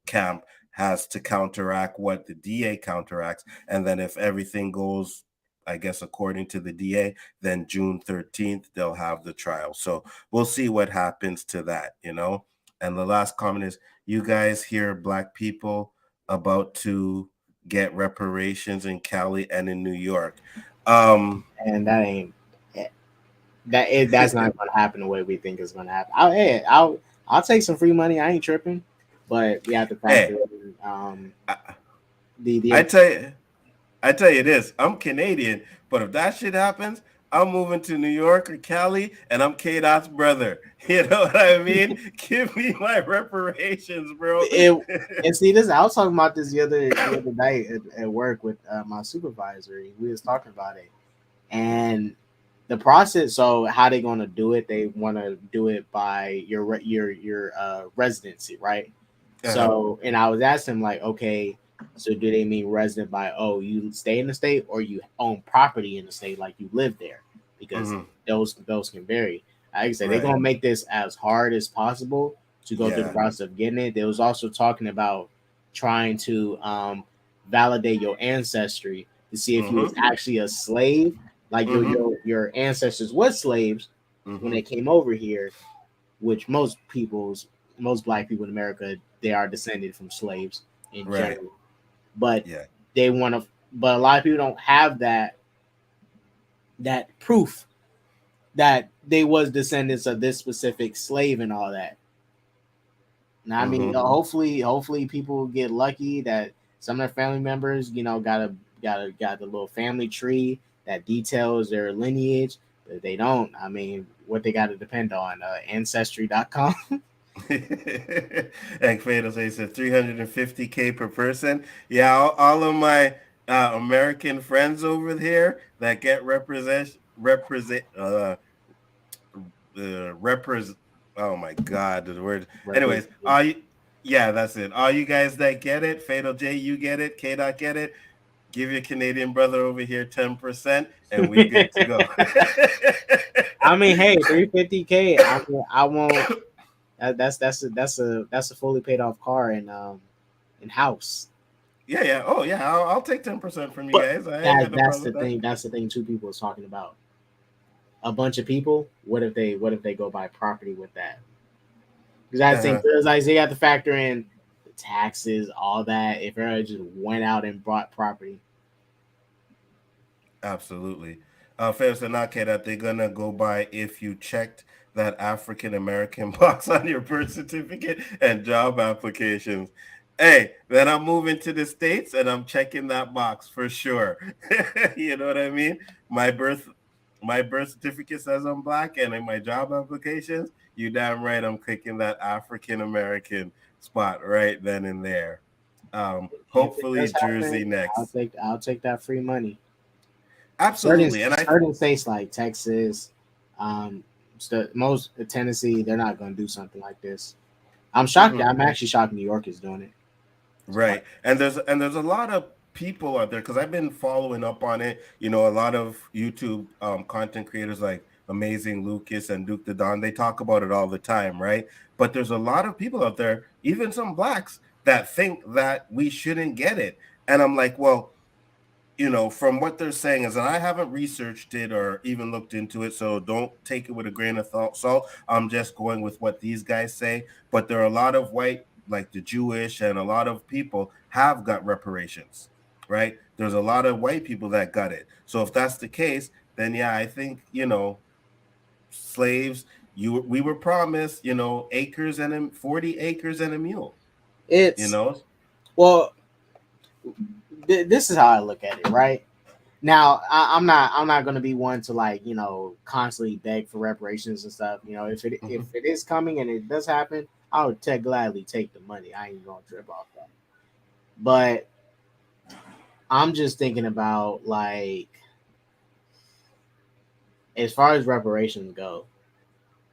camp has to counteract what the DA counteracts. And then if everything goes, I guess, according to the DA, then June 13th, they'll have the trial. So we'll see what happens to that. And the last comment is you guys hear black people about to get reparations in Cali and in New York. And that ain't that's not going to happen the way we think it's going to happen. I'll take some free money. I ain't tripping, but we have to factor Hey, in I, the I tell you this, I'm Canadian, but if that shit happens, I'm moving to New York or Cali, and I'm K Dot's brother. You know what I mean? Give me my reparations, bro. it. And see this, I was talking about this the other night at work with my supervisor. We was talking about it, and the process. So how they going to do it? They want to do it by your residency, right? Uh-huh. So, and I was asking him like, okay, so do they mean resident by you stay in the state or you own property in the state, like you live there? Because Mm-hmm. those can vary. Like I said, they're Right. gonna make this as hard as possible to go through the Yeah. process of getting it. They was also talking about trying to validate your ancestry to see if you was Mm-hmm. actually a slave, like Mm-hmm. your ancestors was slaves when Mm-hmm. they came over here, which most black people in America, they are descended from slaves in Right. general. But Yeah. they want to but a lot of people don't have that proof that they was descendants of this specific slave and all that. Now I mean, Mm-hmm. hopefully people get lucky that some of their family members, got the little family tree that details their lineage. But if they don't, I mean, what they got to depend on ancestry.com. And Fatal says 350K per person. Yeah, all of my American friends over here that get represent. Oh my God, the word. Anyways, Represented. yeah, that's it. All you guys that get it, Fatal J, you get it, K Dot get it. Give your Canadian brother over here 10%, and we good to go. I mean, hey, 350K. I won't. That's a fully paid off car and house. Yeah. Oh, yeah. I'll take 10% from you But guys. I ain't got no that's problem the with that. thing. That's the thing. Two people was talking about a bunch of people. What if they go buy property with that? Because I think Uh-huh. there's like they have to factor in the taxes, all that. If everybody just went out and bought property, Absolutely. Fair Sanake that they're gonna go by if you checked that African American box on your birth certificate and job applications. Hey, then I'm moving to the States and I'm checking that box for sure. You know what I mean? My birth my birth certificate says I'm black, and in my job applications, you damn right I'm clicking that African American spot right then and there. if it Hopefully does happen, Jersey next. I'll take that free money. Certain Absolutely. And I certain states like Texas, most Tennessee, they're not going to do something like this. I'm shocked. mhm. I'm actually shocked New York is doing it. Right. And there's a lot of people out there because I've been following up on it. You know, a lot of YouTube content creators like Amazing Lucas and Duke the Don, they talk about it all the time, right? But there's a lot of people out there, even some blacks, that think that we shouldn't get it. And I'm like, well, from what they're saying is, and I haven't researched it or even looked into it, so don't take it with a grain of salt. I'm just going with what these guys say. But there are a lot of white, like the Jewish, and a lot of people have got reparations, right? There's a lot of white people that got it. So if that's the case, then yeah, I think slaves. We were promised, acres and 40 acres and a mule. You It's know, well, this is how I look at it, right? Now, I'm not going to be one to like constantly beg for reparations and stuff. If hmm it is coming and it does happen, I would gladly take the money. I ain't gonna trip off that. But I'm just thinking about like as far as reparations go,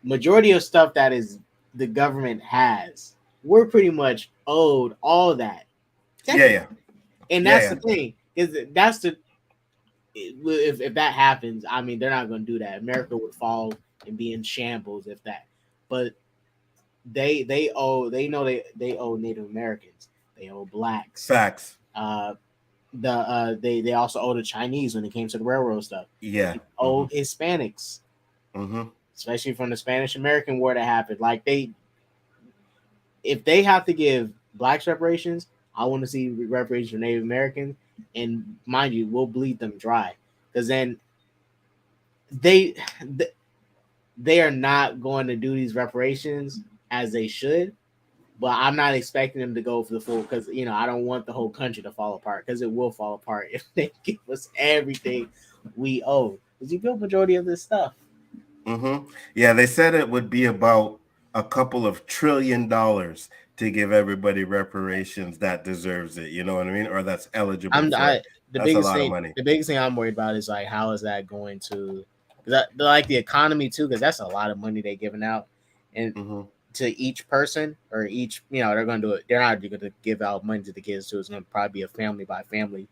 majority of stuff that is the government has, we're pretty much owed all that yeah, technically. yeah, And yeah, that's the yeah. thing is that's the if that happens, I mean they're not going to do that. America would fall and be in shambles if that. But they owe Native Americans, they owe blacks. Facts. They also owe the Chinese when it came to the railroad stuff. Yeah. They owe Hispanics, hmm especially from the Spanish American War that happened. Like if they have to give blacks reparations, I want to see reparations for Native Americans, and mind you, we'll bleed them dry because then they they are not going to do these reparations as they should. But I'm not expecting them to go for the full because I don't want the whole country to fall apart because it will fall apart if they give us everything we owe. Because you built majority of this stuff. Yeah, they said it would be about a couple of $1 trillion to give everybody reparations that deserves it. You know what I mean? Or that's eligible I'm for it. I the That's a biggest lot of thing money. the biggest thing I'm worried about is like how is that going to like the economy too because that's a lot of money they're giving out and hmm to each person or each they're going to do it. They're not going to give out money to the kids too. It's going to probably be a family by family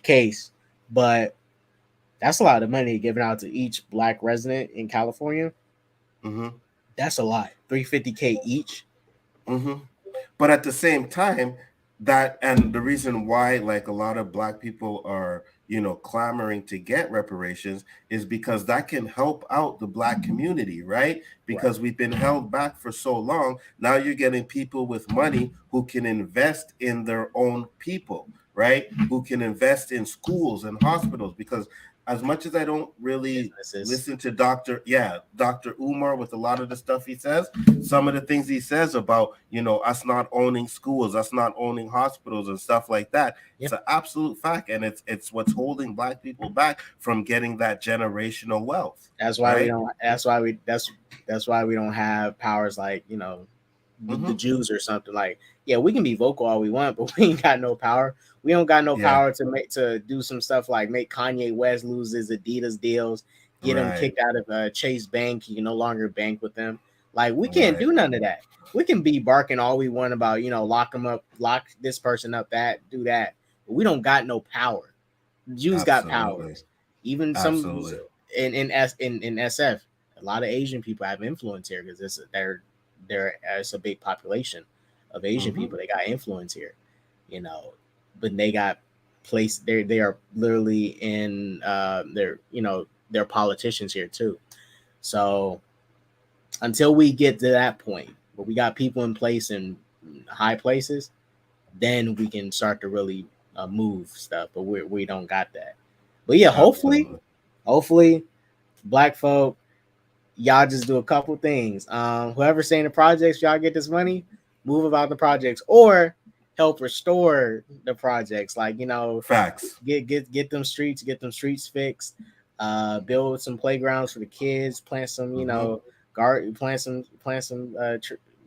case, but that's a lot of money given out to each black resident in California. hmm That's a lot. 350K each. hmm But at the same time, that and the reason why like a lot of black people are clamoring to get reparations is because that can help out the black community, right? Right. Because we've been held back for so long. Now you're getting people with money who can invest in their own people, right? Who can invest in schools and hospitals. Because as much as I don't really Businesses. listen to Dr. Umar with a lot of the stuff he says, some of the things he says about us not owning schools, us not owning hospitals and stuff like that, it's Yep. an absolute fact, and it's what's holding black people back from getting that generational wealth, That's why we right? don't. That's why we don't have powers like the hmm Jews or something. Like yeah, we can be vocal all we want, but we ain't got no power. We don't got no yeah, power to do some stuff like make Kanye West lose his Adidas deals, get him right, kicked out of Chase Bank. He can no longer bank with them. Like we can't right, do none of that. We can be barking all we want about lock him up, lock this person up, that do that. We don't got no power. Jews got Absolutely. powers. Even some Absolutely. in SF, a lot of Asian people have influence here because it's a big population of Asian Mm-hmm. people. They got influence here, you know, but they got place. They are literally in they're politicians here too. So until we get to that point where we got people in place in high places, then we can start to really move stuff. But we don't got that. But yeah, Absolutely. hopefully, black folk, y'all just do a couple things. Whoever's saying the projects, y'all get this money, move about the projects, or help restore the projects. Like Facts. get them streets fixed. Build some playgrounds for the kids. Plant some Mm-hmm.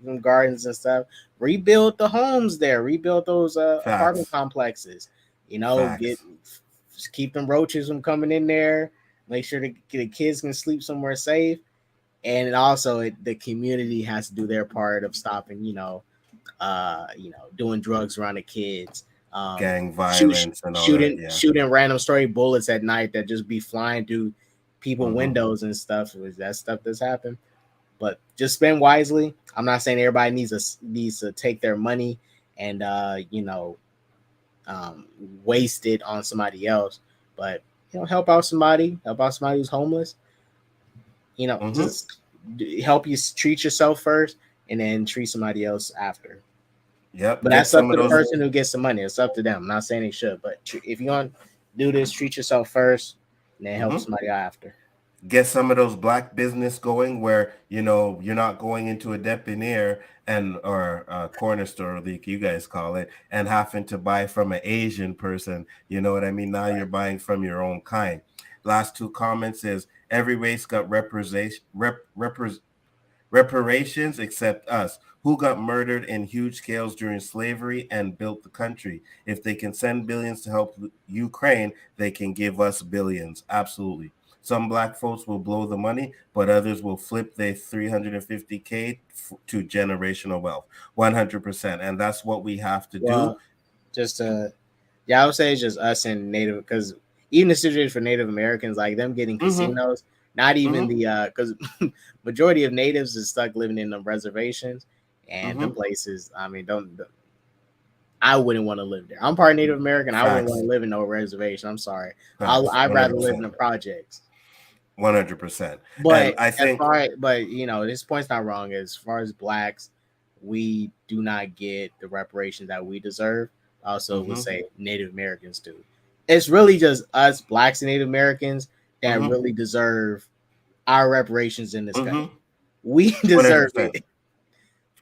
some gardens and stuff. Rebuild the homes there. Rebuild those apartment Facts. complexes. Get Facts. just keep them roaches from coming in there. Make sure the kids can sleep somewhere safe, and also the community has to do their part of stopping, doing drugs around the kids, Gang violence and all that. Yeah. shooting random stray bullets at night that just be flying through people Mm-hmm. windows and stuff. That stuff that's happened. But just spend wisely. I'm not saying everybody needs to take their money and um, waste it on somebody else, but help out somebody who's homeless. Mm-hmm. Just help you treat yourself first, and then treat somebody else after. Yep. But Get that's up some of to the those. person who gets the money. It's up to them. I'm not saying they should, but if you want to do this, treat yourself first, and then help Mm-hmm. somebody out after. Get some of those black business going where you're not going into a debonair and or a corner store like you guys call it and having to buy from an Asian person. You know what I mean? Now you're buying from your own kind. Last two comments is every race got reparations except us, who got murdered in huge scales during slavery and built the country. If they can send billions to help Ukraine, they can give us billions. Absolutely. Some black folks will blow the money, but others will flip their 350K to generational wealth. 100%. And that's what we have to do. Well, just yeah, I would say it's just us and Native, because even the situation for Native Americans, like them getting Mm-hmm. casinos, not even Mm-hmm. the because majority of natives is stuck living in the reservations, and them Mm-hmm. places. I mean, don't I wouldn't want to live there. I'm part Native American. I wouldn't want Facts. to live in no reservation. I'm sorry. Facts. I'd rather live in 100%. the projects. 100%. And But I think, this point's not wrong. As far as blacks, we do not get the reparations that we deserve. I also would mm-hmm. say Native Americans do. It's really just us blacks and Native Americans that Mm-hmm. really deserve our reparations in this country. Mm-hmm. We deserve 100%. it.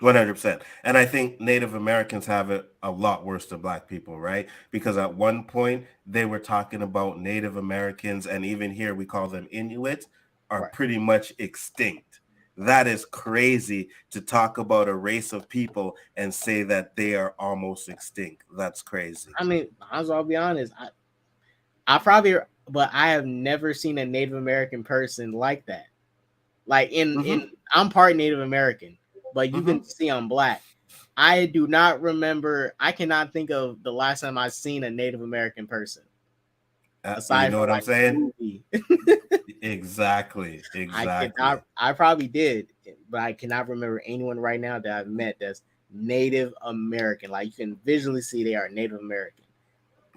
100%. And I think Native Americans have it a lot worse than black people, right? Because at one point they were talking about Native Americans, and even here we call them Inuits, are Right. pretty much extinct. That is crazy to talk about a race of people and say that they are almost extinct. That's crazy. I mean, I'll be honest. I probably, but I have never seen a Native American person like that. Like Mm-hmm. I'm part Native American, but you Mm-hmm. can see I'm black. I do not remember. I cannot think of the last time I've seen a Native American person You aside know from what I'm like a saying? movie. Exactly. I Exactly. cannot. I probably did, but I cannot remember anyone right now that I've met that's Native American. Like you can visually see they are Native American.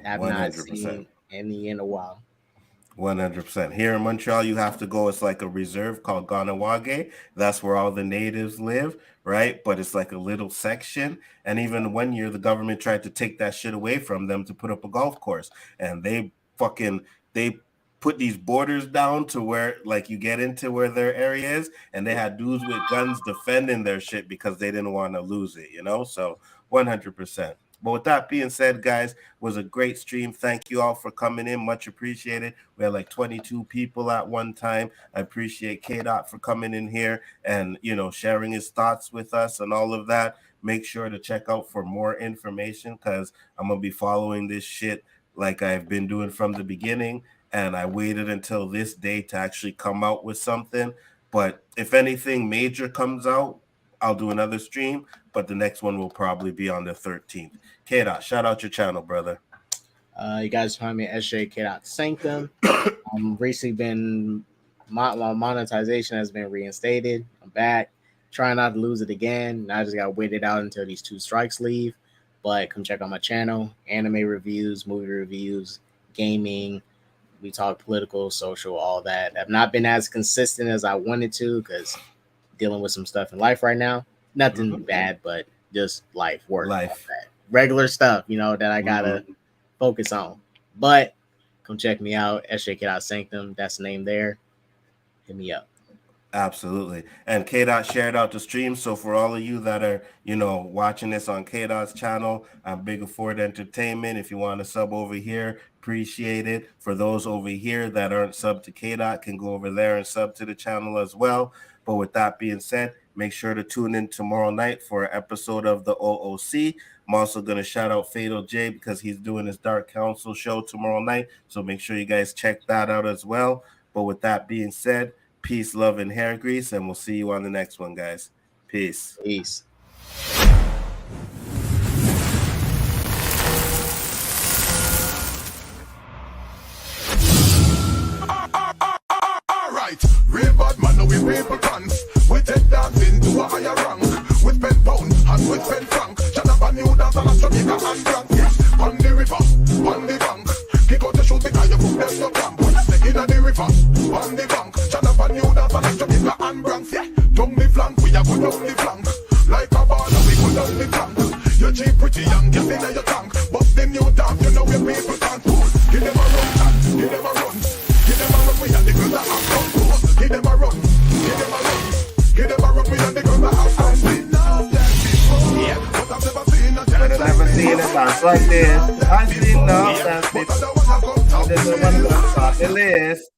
I've not 100%. seen any in a while. 100%. Here in Montreal, you have to go. It's like a reserve called Ganawage. That's where all the natives live, right? But it's like a little section. And even one year, the government tried to take that shit away from them to put up a golf course. And they put these borders down to where, like, you get into where their area is. And they had dudes with guns defending their shit because they didn't want to lose it, So 100%. But with that being said, guys, was a great stream. Thank you all for coming in. Much appreciated. We had like 22 people at one time. I appreciate K-Dot for coming in here and, sharing his thoughts with us and all of that. Make sure to check out for more information because I'm going to be following this shit like I've been doing from the beginning. And I waited until this day to actually come out with something. But if anything major comes out, I'll do another stream, but the next one will probably be on the 13th. K-Dot, shout out your channel, brother. You guys find me at SJK.Sanctum. Recently been my monetization has been reinstated. I'm back. Trying not to lose it again. Now I just gotta wait it out until these 2 strikes leave. But come check out my channel. Anime reviews, movie reviews, gaming. We talk political, social, all that. I've not been as consistent as I wanted to because dealing with some stuff in life right now. Nothing bad, but just life, work, regular stuff, that I gotta focus on. But come check me out, SJK.Sanctum. That's the name there. Hit me up. Absolutely. And K-Dot shared out the stream. So for all of you that are, watching this on K-Dot's channel, I'm Bigger Ford Entertainment. If you want to sub over here, appreciate it. For those over here that aren't sub to K-Dot, can go over there and sub to the channel as well. But with that being said, make sure to tune in tomorrow night for an episode of the OOC. I'm also going to shout out Fatal J because he's doing his Dark Council show tomorrow night. So make sure you guys check that out as well. But with that being said, peace, love, and hair grease, and we'll see you on the next one, guys. Peace. Peace. Alright, real bad man, we people dance. We take dance into a higher rank. We spend pound and we spend franc. Shut up a new dance and a Jamaica and drunk. Yes, on the river, on the bank. Kick out the shoes because you put them your camp. When you step in the river, on the bank. Shut up a new dance and a Jamaica and Bronx. Yeah, down the flank, we a go down the flank. Like a baller, we go down the flank. You're cheap, pretty young, get in your tank. But them new dance, you know where people can't pull. Give them a run, give them a run. Give them a run, we and the girls that have come to us. Give them a run, give them a run. Give them a run, we and the girls that have come to us. We know that before, yeah. But I've never seen a dance like this. I've seen no dance before. There's no one to stop the list.